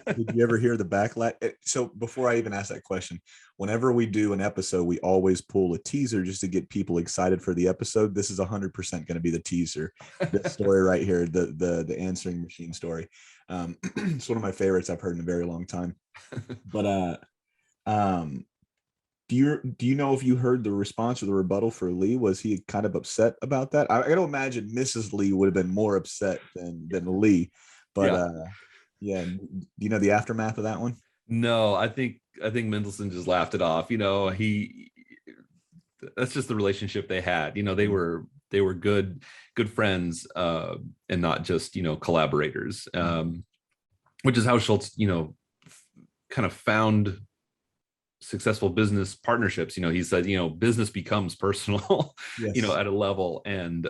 Did you ever hear the backlash? So before I even ask that question, whenever we do an episode, we always pull a teaser just to get people excited for the episode. This is 100% going to be the teaser. This story right here, the answering machine story. It's one of my favorites I've heard in a very long time. But do you know if you heard the response or the rebuttal for Lee? Was he kind of upset about that? I gotta imagine Mrs. Lee would have been more upset than Lee. But yeah. Do you know the aftermath of that one? No, I think Mendelsohn just laughed it off. That's just the relationship they had. They were good friends, and not just collaborators. Which is how Schulz kind of found successful business partnerships. He said, business becomes personal, yes. At a level, and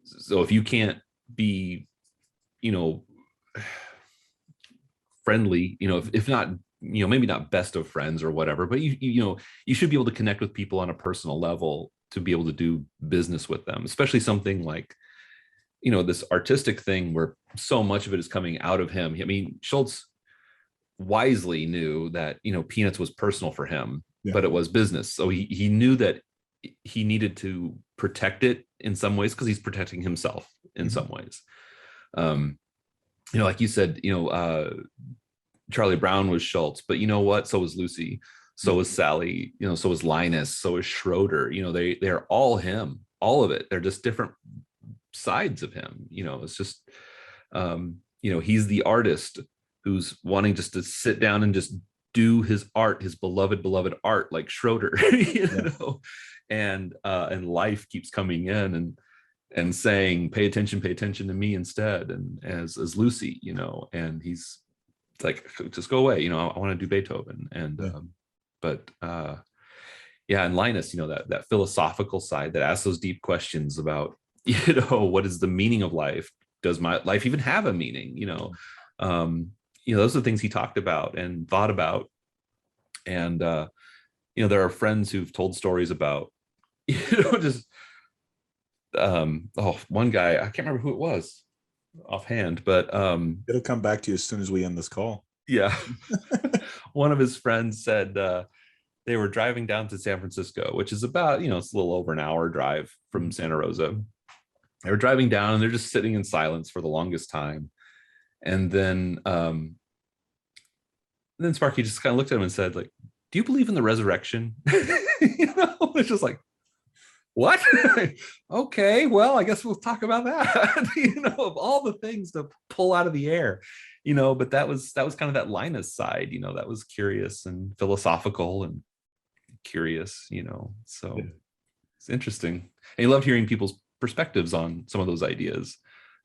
so if you can't be, friendly, if not, maybe not best of friends or whatever, but you should be able to connect with people on a personal level to be able to do business with them, especially something like, this artistic thing where so much of it is coming out of him. I mean, Schulz wisely knew that Peanuts was personal for him, but it was business, so he knew that he needed to protect it in some ways, because he's protecting himself in some ways. Like you said, Charlie Brown was Schulz, but you know what, so was Lucy. So is Sally, so is Linus, so is Schroeder. They're all him, all of it. They're just different sides of him. It's just he's the artist who's wanting just to sit down and just do his art, his beloved art, like Schroeder, and life keeps coming in and saying, pay attention to me instead. And as Lucy, and he's like, just go away. I want to do Beethoven. And, and Linus, that philosophical side that asks those deep questions about, what is the meaning of life? Does my life even have a meaning? Those are the things he talked about and thought about. And, there are friends who've told stories about, just, one guy, I can't remember who it was offhand, but it'll come back to you as soon as we end this call. Yeah. One of his friends said they were driving down to San Francisco, which is about, it's a little over an hour drive from Santa Rosa. They were driving down and they're just sitting in silence for the longest time. And then Sparky just kind of looked at him and said, like, do you believe in the resurrection? It's just like, what? Okay, well, I guess we'll talk about that. Of all the things to pull out of the air, but that was kind of that Linus side, that was curious and philosophical and curious, so it's interesting. And he loved hearing people's perspectives on some of those ideas,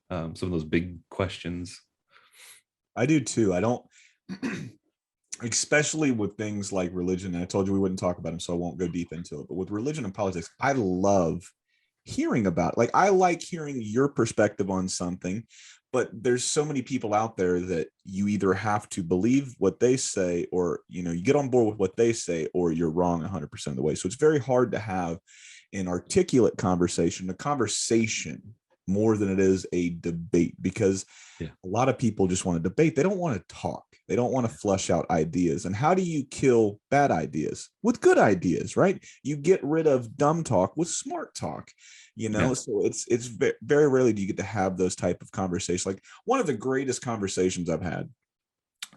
some of those big questions. I do too. I don't, especially with things like religion. And I told you we wouldn't talk about them, so I won't go deep into it. But with religion and politics, I love hearing about it. Like, I like hearing your perspective on something, but there's so many people out there that you either have to believe what they say, or, you get on board with what they say, or you're wrong 100% of the way. So it's very hard to have an articulate conversation, a conversation more than it is a debate, because a lot of people just want to debate. They don't want to talk. They don't want to flesh out ideas. And how do you kill bad ideas? With good ideas, right? You get rid of dumb talk with smart talk, So it's very rarely do you get to have those type of conversations. Like, one of the greatest conversations I've had,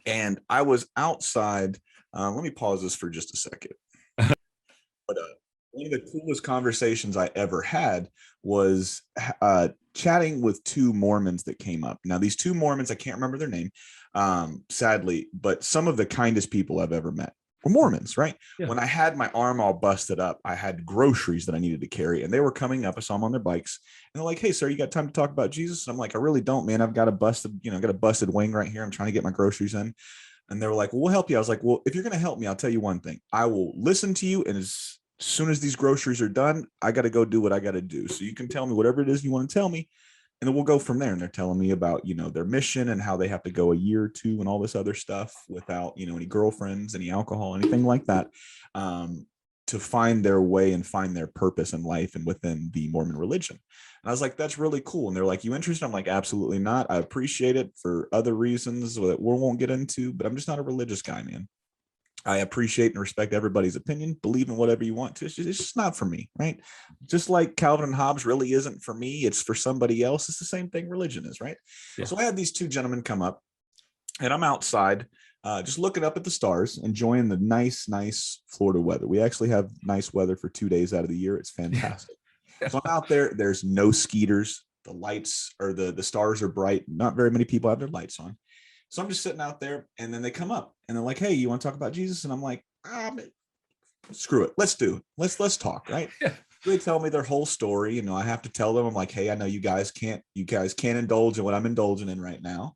and I was outside. Let me pause this for just a second. But one of the coolest conversations I ever had was chatting with two Mormons that came up. Now, these two Mormons, I can't remember their name, sadly, but some of the kindest people I've ever met were Mormons, right? Yeah. When I had my arm all busted up, I had groceries that I needed to carry, and they were coming up. I saw them on their bikes, and they're like, "Hey, sir, you got time to talk about Jesus?" And I'm like, "I really don't, man. I've got a busted wing right here. I'm trying to get my groceries in." And they were like, "Well, we'll help you." I was like, "Well, if you're going to help me, I'll tell you one thing. I will listen to you, and as soon as these groceries are done, I got to go do what I got to do. So you can tell me whatever it is you want to tell me, and then we'll go from there." And they're telling me about, their mission and how they have to go a year or two and all this other stuff without, any girlfriends, any alcohol, anything like that, to find their way and find their purpose in life and within the Mormon religion. And I was like, that's really cool. And they're like, "You interested?" I'm like, "Absolutely not. I appreciate it for other reasons that we won't get into, but I'm just not a religious guy, man. I appreciate and respect everybody's opinion. Believe in whatever you want to. It's just not for me, right? Just like Calvin and Hobbes really isn't for me. It's for somebody else. It's the same thing religion is, right?" Yeah. So I had these two gentlemen come up, and I'm outside just looking up at the stars, enjoying the nice Florida weather. We actually have nice weather for 2 days out of the year. It's fantastic. Yeah. So I'm out there. There's no skeeters. The lights or the stars are bright. Not very many people have their lights on. So I'm just sitting out there, and then they come up and they're like, "Hey, you want to talk about Jesus?" And I'm like, screw it. Let's do it. Let's talk. Right. Yeah. They tell me their whole story. I have to tell them, I'm like, "Hey, I know you guys can't indulge in what I'm indulging in right now.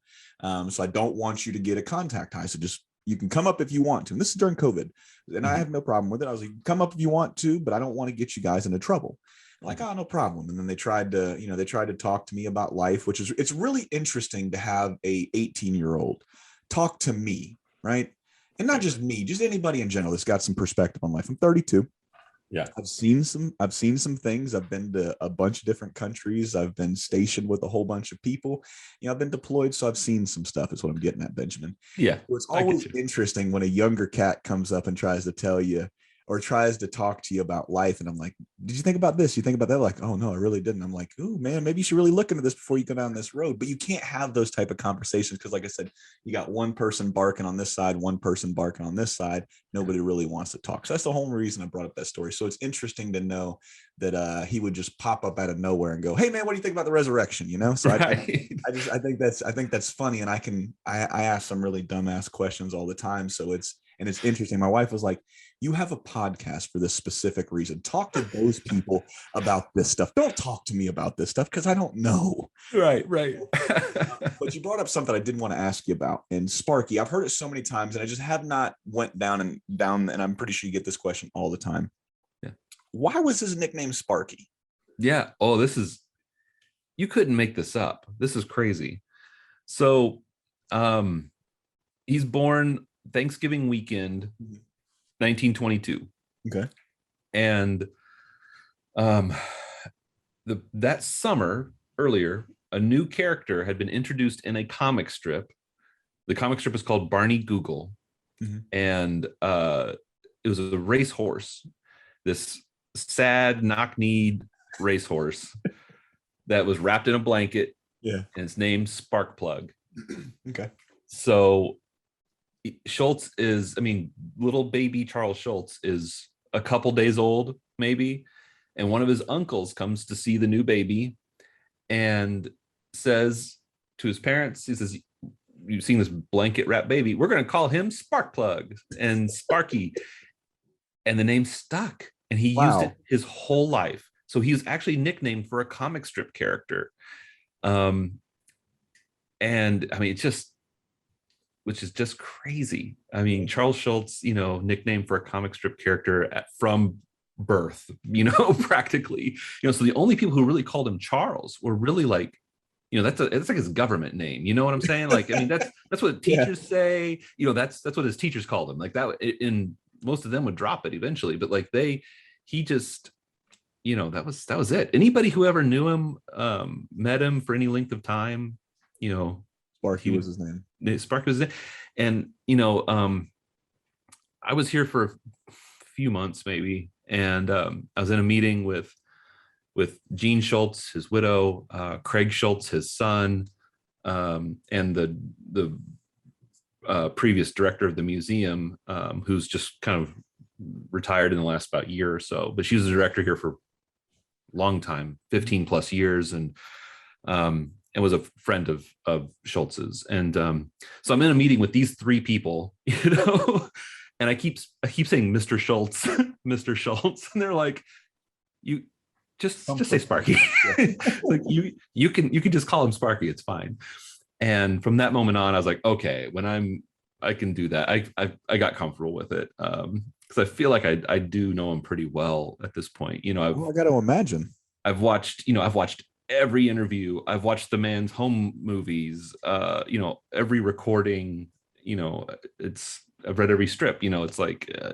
So I don't want you to get a contact high. So just, you can come up if you want to." And this is during COVID, and I have no problem with it. I was like, "Come up if you want to, but I don't want to get you guys into trouble." Like, "Oh, no problem." And then they tried to talk to me about life, which is, it's really interesting to have a 18-year-old talk to me, right? And not just me, just anybody in general that's got some perspective on life. I'm 32. Yeah. I've seen some things. I've been to a bunch of different countries. I've been stationed with a whole bunch of people. I've been deployed. So I've seen some stuff, is what I'm getting at, Benjamin. Yeah. So it's always interesting when a younger cat comes up and tries to tell you, or tries to talk to you about life. And I'm like, did you think about this? You think about that? Like, oh no, I really didn't. I'm like, oh man, maybe you should really look into this before you go down this road. But you can't have those type of conversations because, like I said, you got one person barking on this side, one person barking on this side. Nobody really wants to talk. So that's the whole reason I brought up that story. So it's interesting to know that he would just pop up out of nowhere and go, hey man, what do you think about the resurrection? You know? So Right. I think that's funny. And I ask some really dumbass questions all the time. So it's interesting. My wife was like, you have a podcast for this specific reason. Talk to those people about this stuff. Don't talk to me about this stuff because I don't know. Right. But you brought up something I did want to ask you about. And Sparky, I've heard it so many times and I just have not went down, and I'm pretty sure you get this question all the time. Yeah. Why was his nickname Sparky? Yeah. Oh, you couldn't make this up. This is crazy. So he's born Thanksgiving weekend, 1922. Okay. And that summer earlier, a new character had been introduced in a comic strip. The comic strip is called Barney Google. And it was a racehorse, this sad knock-kneed racehorse that was wrapped in a blanket. Yeah. And it's named Sparkplug. Okay. So Schulz is, little baby Charles Schulz is a couple days old, maybe. And one of his uncles comes to see the new baby and says to his parents, he says, you've seen this blanket wrapped baby. We're going to call him Sparkplug and Sparky. And the name stuck. And he used it his whole life. So he was actually nicknamed for a comic strip character. And it's just, which is just crazy. Charles Schulz, nicknamed for a comic strip character from birth, practically, so the only people who really called him Charles were really like, it's like his government name. You know what I'm saying? Like, that's what teachers say, that's what his teachers called him like that. And most of them would drop it eventually, but like he just, that was it. Anybody who ever knew him, met him for any length of time, Sparky was his name. Sparky was his name. And, I was here for a few months maybe. And I was in a meeting with Gene Schulz, his widow, Craig Schulz, his son, and the previous director of the museum, who's just kind of retired in the last about year or so. But she was the director here for a long time, 15 plus years. And was a friend of Schultz's. And so I'm in a meeting with these three people, and I keep saying Mr. Schulz, Mr. Schulz, and they're like, you just say Sparky. Like you can just call him Sparky, it's fine. And from that moment on, I was like, okay, when I can do that. I got comfortable with it, because I feel like I do know him pretty well at this point. I got to imagine. I've watched every interview. I've watched the man's home movies, every recording, I've read every strip, it's like, I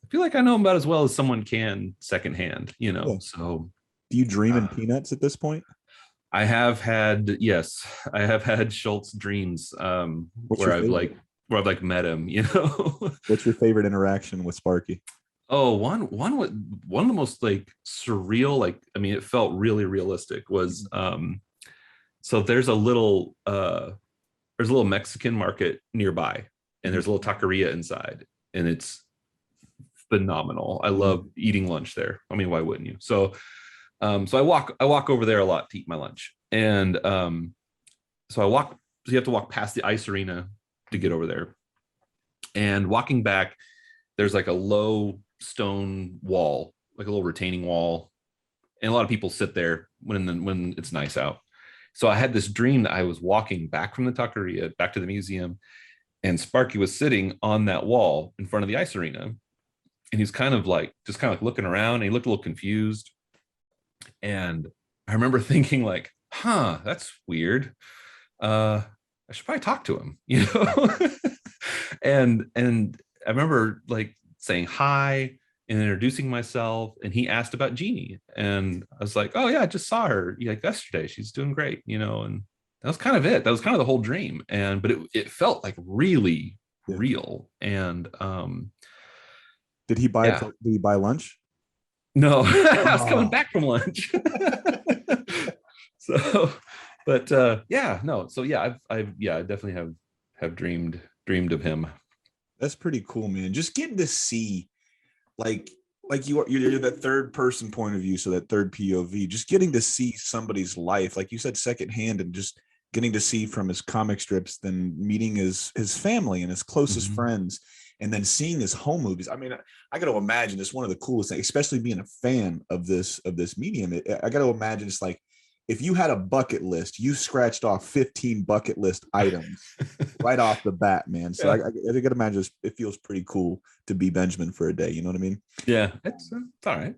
feel like I know him about as well as someone can secondhand, so. Do you dream in peanuts at this point? I have had Schultz dreams, where I've met him, What's your favorite interaction with Sparky? Oh, one of the most like surreal, it felt really realistic was, so there's a little Mexican market nearby, and there's a little taqueria inside, and it's phenomenal. I love eating lunch there. Why wouldn't you? So I walk over there a lot to eat my lunch, and so you have to walk past the ice arena to get over there, and walking back, there's like a low stone wall, like a little retaining wall, and a lot of people sit there when it's nice out. So I had this dream that I was walking back from the taqueria back to the museum, and Sparky was sitting on that wall in front of the ice arena, and he's kind of like looking around, and he looked a little confused. And I remember thinking like, that's weird. I should probably talk to him, and I remember like saying hi and introducing myself, and he asked about Jeannie, and I was like, oh yeah, I just saw her yesterday, she's doing great, and that was kind of it. That was kind of the whole dream. But it felt like really real. And Did he buy Yeah. did he buy lunch? No, I was coming Oh. back from lunch. So, but yeah, no. So yeah, I definitely have dreamed of him. That's pretty cool, man. Just getting to see, like, you're that third person point of view, so that third POV. Just getting to see somebody's life, like you said, secondhand, and just getting to see from his comic strips, then meeting his family and his closest friends, and then seeing his home movies. I mean, I got to imagine it's one of the coolest things, especially being a fan of this medium. I got to imagine it's like if you had a bucket list, you scratched off 15 bucket list items right off the bat, man. So Yeah. I got to imagine it feels pretty cool to be Benjamin for a day. You know what I mean? Yeah, it's all right.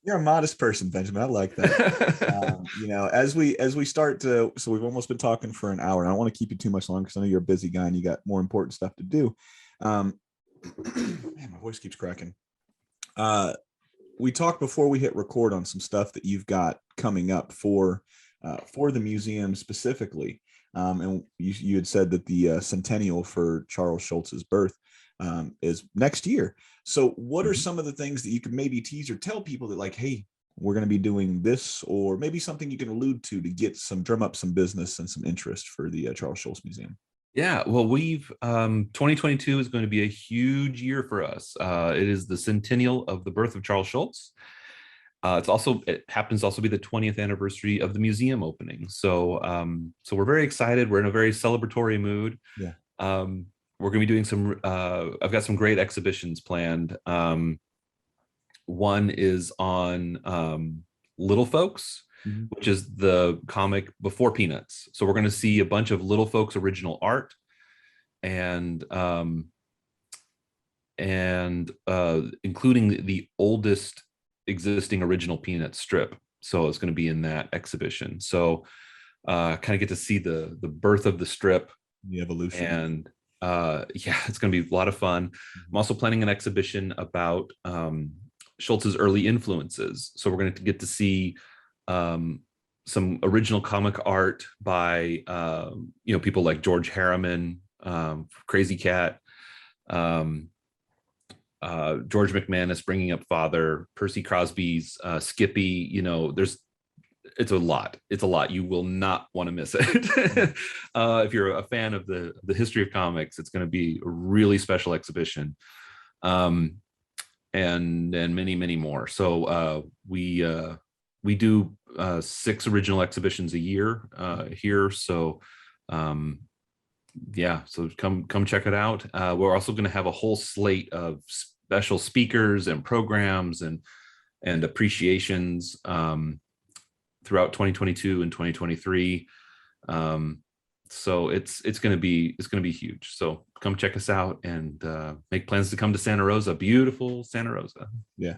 You're a modest person, Benjamin. I like that. You know, as we start to, so we've almost been talking for an hour, and I don't want to keep you too much longer because I know you're a busy guy and you got more important stuff to do. Man, my voice keeps cracking. We talked before we hit record on some stuff that you've got coming up for the museum specifically, and you had said that the centennial for Charles Schulz's birth is next year. So what are some of the things that you could maybe tease or tell people that, like, hey, we're going to be doing this, or maybe something you can allude to get drum up some business and some interest for the Charles Schulz Museum? Yeah, well, we've 2022 is going to be a huge year for us. It is the centennial of the birth of Charles Schulz. It happens to also be the 20th anniversary of the museum opening. So so we're very excited. We're in a very celebratory mood. Yeah. We're going to be doing some, I've got some great exhibitions planned. One is on Little Folks, which is the comic before Peanuts. So we're going to see a bunch of Little Folks original art and including the oldest existing original Peanuts strip. So it's going to be in that exhibition. So kind of get to see the birth of the strip, the evolution, and yeah, it's going to be a lot of fun. I'm also planning an exhibition about Schulz's early influences. So we're going to get to see some original comic art by people like George Harriman, Crazy Cat, George McManus bringing up Father, Percy Crosby's Skippy. It's a lot. You will not want to miss it. If you're a fan of the history of comics, it's going to be a really special exhibition, and many more. So we do 6 original exhibitions a year here. So yeah, so come check it out. We're also going to have a whole slate of special speakers and programs and appreciations throughout 2022 and 2023. So it's going to be huge. So come check us out and make plans to come to Santa Rosa, beautiful Santa Rosa. Yeah.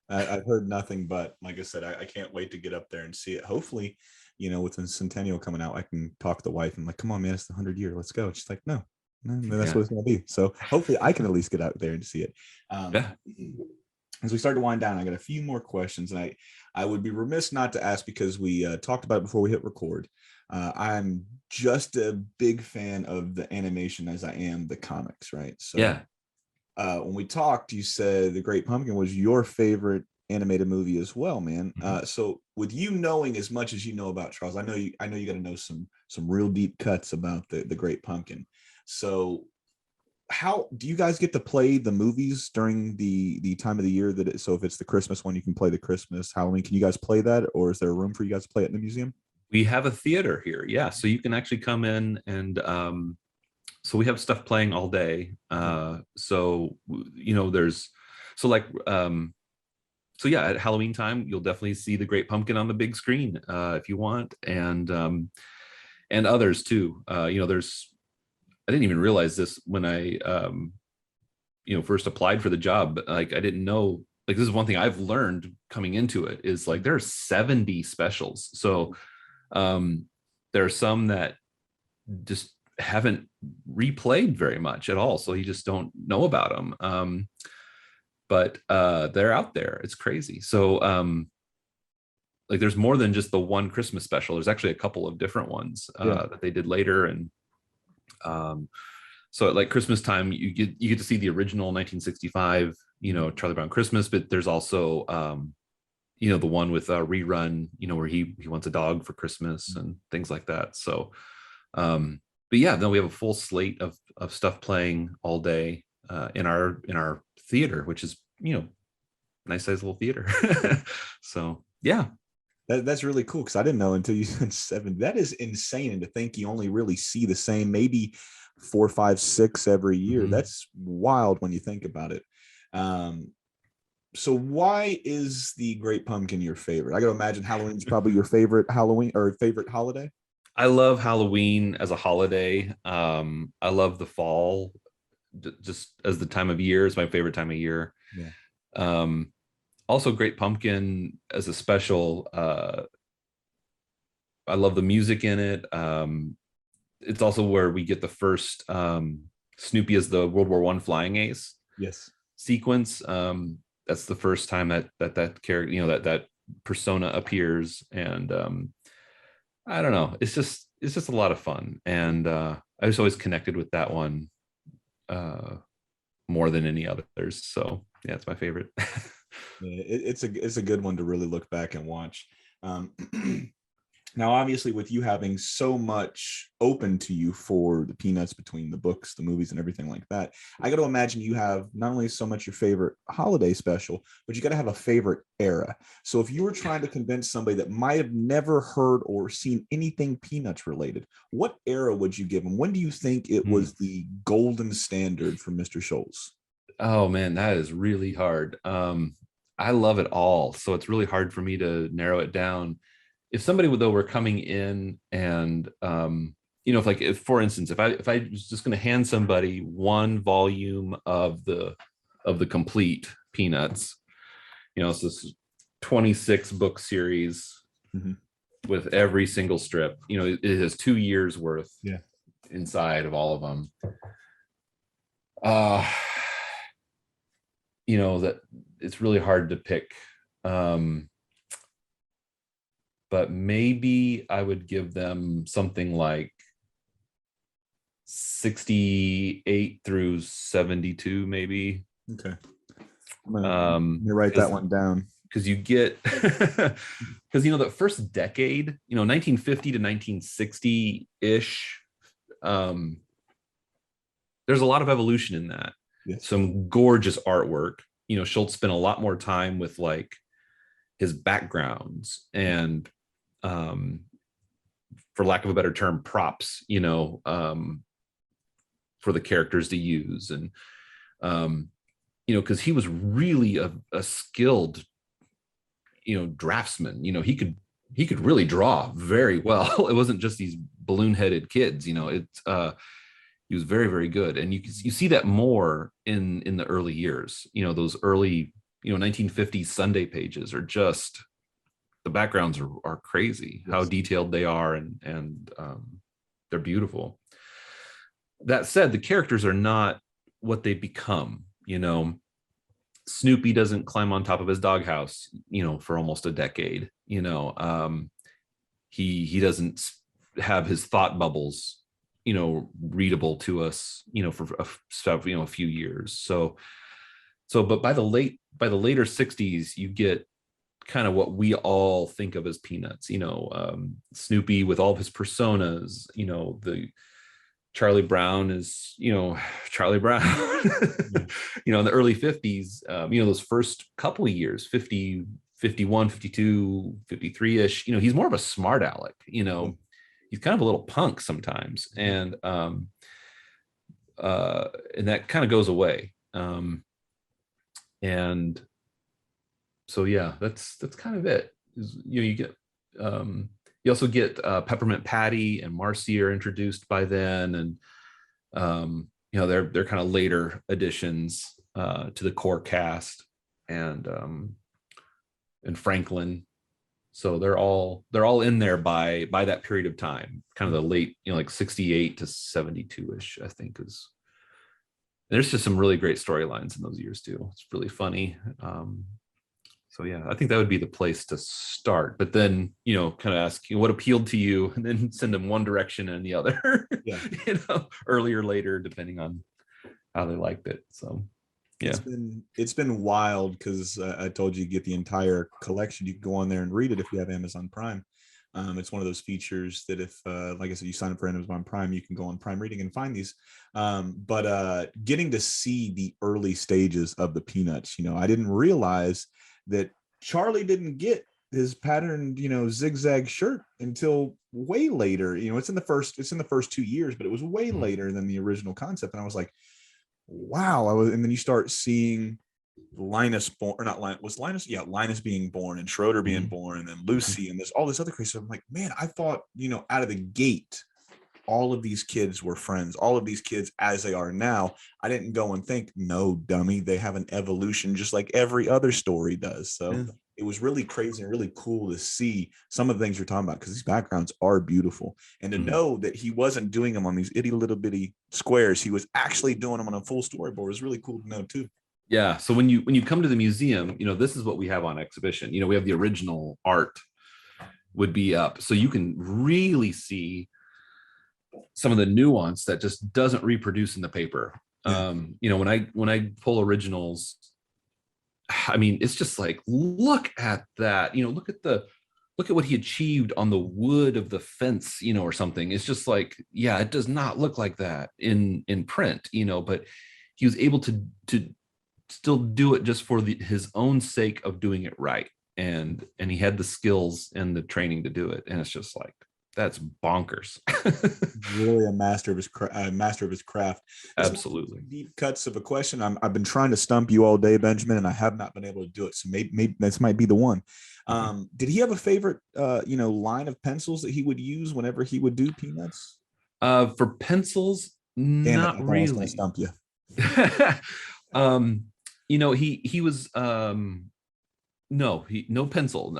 I've heard nothing but, like I said, I can't wait to get up there and see it. Hopefully, with the centennial coming out, I can talk to the wife and, like, come on, man, it's the 100 year. Let's go. She's like, no, that's what it's going to be. So hopefully I can at least get out there and see it. Yeah. As we start to wind down, I got a few more questions, and I would be remiss not to ask, because we talked about it before we hit record. I'm just a big fan of the animation as I am the comics, right? So yeah. When we talked, you said The Great Pumpkin was your favorite animated movie as well, man. So with you knowing as much as you know about Charles, I know you got to know some real deep cuts about the Great Pumpkin. So how do you guys get to play the movies during the time of the year so if it's the Christmas one, you can play the Christmas, Halloween, can you guys play that, or is there a room for you guys to play it in the museum? We have a theater here. Yeah. So you can actually come in and so we have stuff playing all day. So yeah, at Halloween time, you'll definitely see the Great Pumpkin on the big screen if you want, and others too. I didn't even realize this when I first applied for the job, but like I didn't know, like, this is one thing I've learned coming into it, is like there are 70 specials. So there are some that just haven't replayed very much at all, so you just don't know about them. But they're out there. It's crazy. So like there's more than just the one Christmas special. There's actually a couple of different ones that they did later, and So at like Christmas time, you get to see the original 1965, Charlie Brown Christmas, but there's also the one with Rerun, where he wants a dog for Christmas and things like that. So but yeah, then we have a full slate of stuff playing all day in our theater, which is, nice size little theater. So yeah. That's really cool, because I didn't know until you said 7. That is insane. And to think you only really see the same maybe 4, 5, 6 every year. Mm-hmm. That's wild when you think about it. So why is the Great Pumpkin your favorite? I got to imagine Halloween is probably your favorite Halloween or favorite holiday. I love Halloween as a holiday. I love the fall just as the time of year. Is my favorite time of year. Yeah. Also Great Pumpkin as a special. I love the music in it. It's also where we get the first Snoopy as the World War I flying ace. Yes. Sequence. That's the first time that character, that persona appears, and I don't know. It's just a lot of fun, and I was always connected with that one more than any others. So yeah, it's my favorite. Yeah, it's a good one to really look back and watch. Now, obviously, with you having so much open to you for the Peanuts between the books, the movies, and everything like that, I got to imagine you have not only so much your favorite holiday special, but you got to have a favorite era. So if you were trying to convince somebody that might have never heard or seen anything Peanuts related, what era would you give them? When do you think it was the golden standard for Mr. Schulz? Oh man, that is really hard. I love it all, so it's really hard for me to narrow it down. If somebody though were coming in and if for instance, if I was just going to hand somebody one volume of the complete Peanuts, it's this 26 book series with every single strip, it has 2 years worth inside of all of them. That it's really hard to pick. But maybe I would give them something like 68 through 72, maybe. Okay. I'm gonna write that one down. Because you get, because, the first decade, 1950 to 1960-ish, there's a lot of evolution in that. Yes. Some gorgeous artwork. Schulz spent a lot more time with like his backgrounds and for lack of a better term, props, for the characters to use. And, because he was really a skilled, draftsman. He could really draw very well. It wasn't just these balloon-headed kids, he was very, very good. And you see that more in the early years, those early, 1950s Sunday pages are just, the backgrounds are crazy, how detailed they are, and they're beautiful. That said, the characters are not what they become. Snoopy doesn't climb on top of his doghouse, for almost a decade. He doesn't have his thought bubbles, readable to us, for a few years. So, but by the later 60s, you get kind of what we all think of as Peanuts, Snoopy with all of his personas, the Charlie Brown is, Charlie Brown, in the early 50s, those first couple of years, 50, 51, 52, 53-ish, he's more of a smart aleck, he's kind of a little punk sometimes. And that kind of goes away. And so yeah, that's kind of it. You get you also get Peppermint Patty and Marcy are introduced by then, and they're kind of later additions to the core cast, and Franklin. So they're all in there by that period of time, kind of the late, like 68 to 72-ish, I think is. And there's just some really great storylines in those years too. It's really funny. So yeah, I think that would be the place to start. But then, kind of ask what appealed to you, and then send them one direction and the other. Yeah. Earlier or later, depending on how they liked it. So yeah. It's been wild because I told you get the entire collection. You can go on there and read it if you have Amazon Prime. It's one of those features that if, like I said, you sign up for Amazon Prime, you can go on Prime Reading and find these. But getting to see the early stages of the Peanuts, I didn't realize that Charlie didn't get his patterned, zigzag shirt until way later. It's in the first 2 years, but it was way later than the original concept. And I was like, wow. And then you start seeing Linus born, or not Linus, was Linus? Yeah, Linus being born, and Schroeder being born, and then Lucy, and all this other crazy stuff. I'm like, man, I thought, out of the gate, all of these kids were friends, all of these kids as they are now. I didn't go and think, no, dummy, they have an evolution just like every other story does. So it was really crazy and really cool to see some of the things you're talking about, because these backgrounds are beautiful. And to know that he wasn't doing them on these itty little bitty squares, he was actually doing them on a full storyboard was really cool to know too. Yeah. So when you come to the museum, this is what we have on exhibition. We have the original art would be up, so you can really see some of the nuance that just doesn't reproduce in the paper. Yeah. When I pull originals, I mean, it's just like, look at that. Look at what he achieved on the wood of the fence, or something. It's just like, yeah, it does not look like that in print, but he was able to still do it just for his own sake of doing it right. And he had the skills and the training to do it. And it's just like, that's bonkers. Really a master of his craft. Absolutely. Deep cuts of a question. I've been trying to stump you all day, Benjamin, and I have not been able to do it. So maybe this might be the one. Did he have a favorite, line of pencils that he would use whenever he would do Peanuts? For pencils, not really. I was gonna stump you. He was no pencil.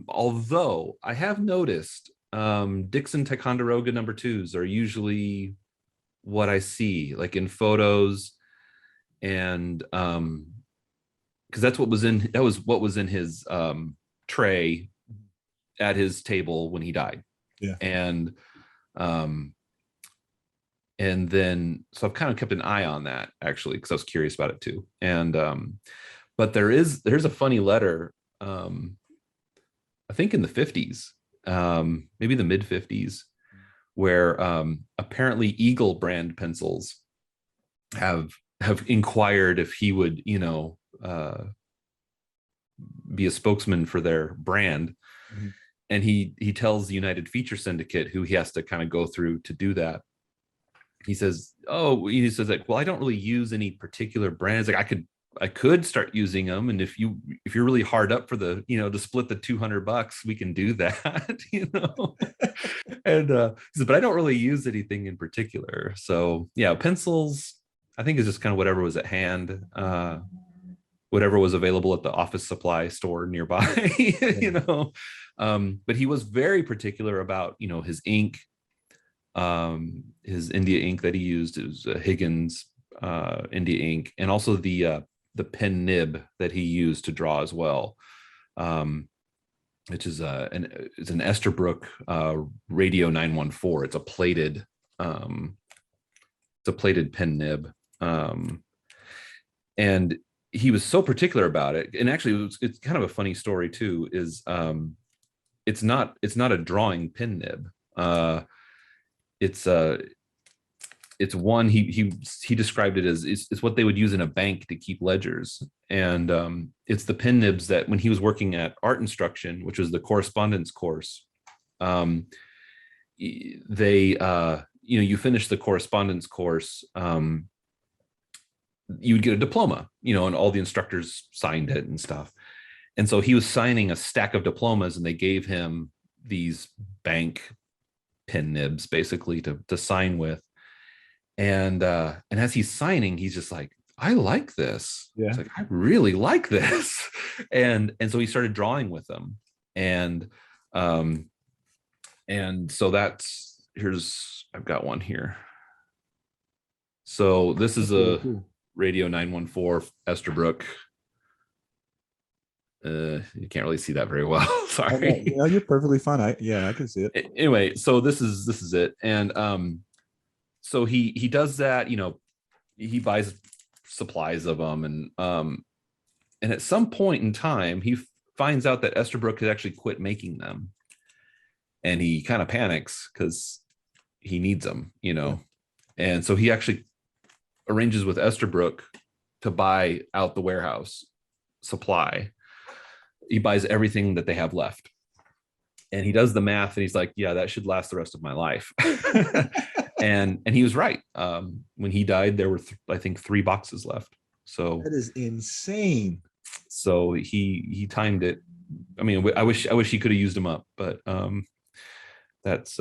Although I have noticed Dixon Ticonderoga number 2s are usually what I see, like in photos, and because that was what was in his tray at his table when he died. Yeah. And then, so I've kind of kept an eye on that, actually, because I was curious about it too. And but there's a funny letter, I think in the 50s, maybe the mid 50s, where apparently Eagle brand pencils have inquired if he would, be a spokesman for their brand. Mm-hmm. And he tells the United Feature Syndicate, who he has to kind of go through to do that. He says like, well, I don't really use any particular brands. Like I could start using them, and if you're really hard up for the, to split the $200, we can do that. And he says, but I don't really use anything in particular. So yeah, pencils, I think, is just kind of whatever was at hand, whatever was available at the office supply store nearby. But he was very particular about his ink. His India ink that he used, it was Higgins India ink, and also the pen nib that he used to draw as well, which is an Esterbrook Radio 914. It's a plated pen nib, and he was so particular about it. And actually, it's kind of a funny story too. Is it's not a drawing pen nib. It's one he described it as it's what they would use in a bank to keep ledgers, and it's the pen nibs that when he was working at art instruction, which was the correspondence course, they you finish the correspondence course, you would get a diploma, and all the instructors signed it and stuff. And so he was signing a stack of diplomas, and they gave him these bank pen nibs basically to sign with. And as he's signing, he's just like, I like this. Yeah. It's like, I really like this. And so he started drawing with them. And so I've got one here. So this is a Radio 914 Esterbrook. You can't really see that very well. Oh, no, Sorry. you're perfectly fine. I can see it. Anyway, so this is it. And so he does that, he buys supplies of them, and at some point in time he finds out that Esterbrook had actually quit making them, and he kind of panics because he needs them, and so he actually arranges with Esterbrook to buy out the warehouse supply. He buys everything that they have left, and he does the math, and he's like, yeah, that should last the rest of my life. and he was right. When he died, there were I think 3 boxes left. So that is insane. So he timed it. I mean, I wish he could have used them up, but that's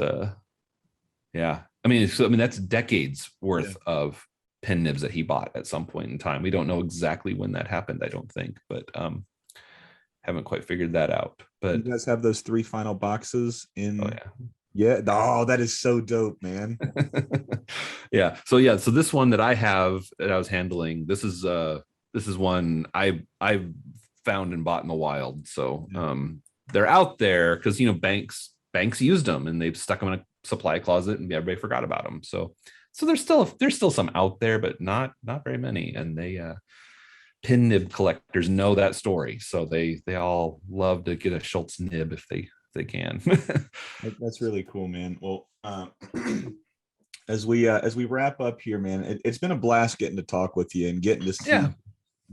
yeah. I mean, that's decades worth of pen nibs that he bought at some point in time. We don't know exactly when that happened, I don't think, but haven't quite figured that out. But you guys have those 3 final boxes in. Oh yeah. Yeah. Oh, that is so dope, man. Yeah. So this one that I have that I was handling, this is one I found and bought in the wild. So they're out there because banks used them and they've stuck them in a supply closet and everybody forgot about them. So there's still some out there, but not very many. And they pin nib collectors know that story. So they all love to get a Schulz nib if they can. That's really cool, man. Well, as we wrap up here, man, it's been a blast getting to talk with you and getting to see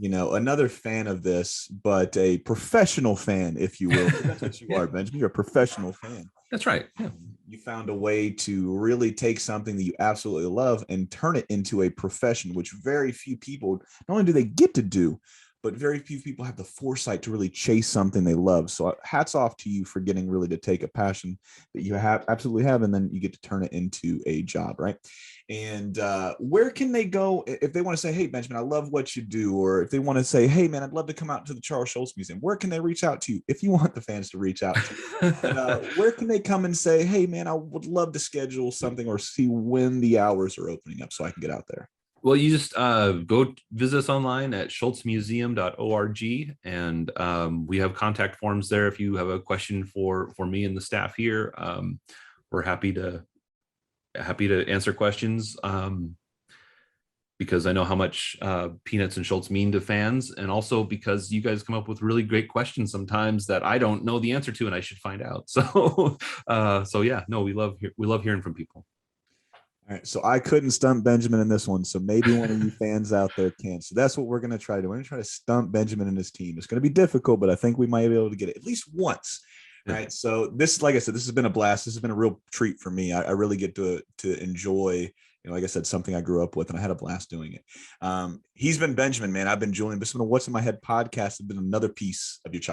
another fan of this, but a professional fan, if you will. That's what you are, Benjamin. You're a professional fan. That's right. Yeah. You found a way to really take something that you absolutely love and turn it into a profession, which very few people, not only do they get to do, but very few people have the foresight to really chase something they love. So hats off to you for getting really to take a passion that you absolutely have, and then you get to turn it into a job, right? And where can they go if they want to say, hey, Benjamin, I love what you do, or if they want to say, hey, man, I'd love to come out to the Charles Schulz Museum? Where can they reach out to you if you want the fans to reach out to you? And, where can they come and say, hey, man, I would love to schedule something or see when the hours are opening up so I can get out there? Well, you just go visit us online at schulzmuseum.org, and we have contact forms there. If you have a question for me and the staff here, we're happy to answer questions, because I know how much Peanuts and Schulz mean to fans, and also because you guys come up with really great questions sometimes that I don't know the answer to, and I should find out. So, yeah, no, we love hearing from people. All right, so I couldn't stump Benjamin in this one, so maybe one of you fans out there can. So that's what we're going to try to do. We're going to try to stump Benjamin and his team. It's going to be difficult, but I think we might be able to get it at least once. Right. So this, like I said, this has been a blast. This has been a real treat for me. I really get to enjoy, like I said, something I grew up with, and I had a blast doing it. He's been Benjamin, man. I've been Julian. This has been a What's in My Head podcast. It's been another piece of your childhood.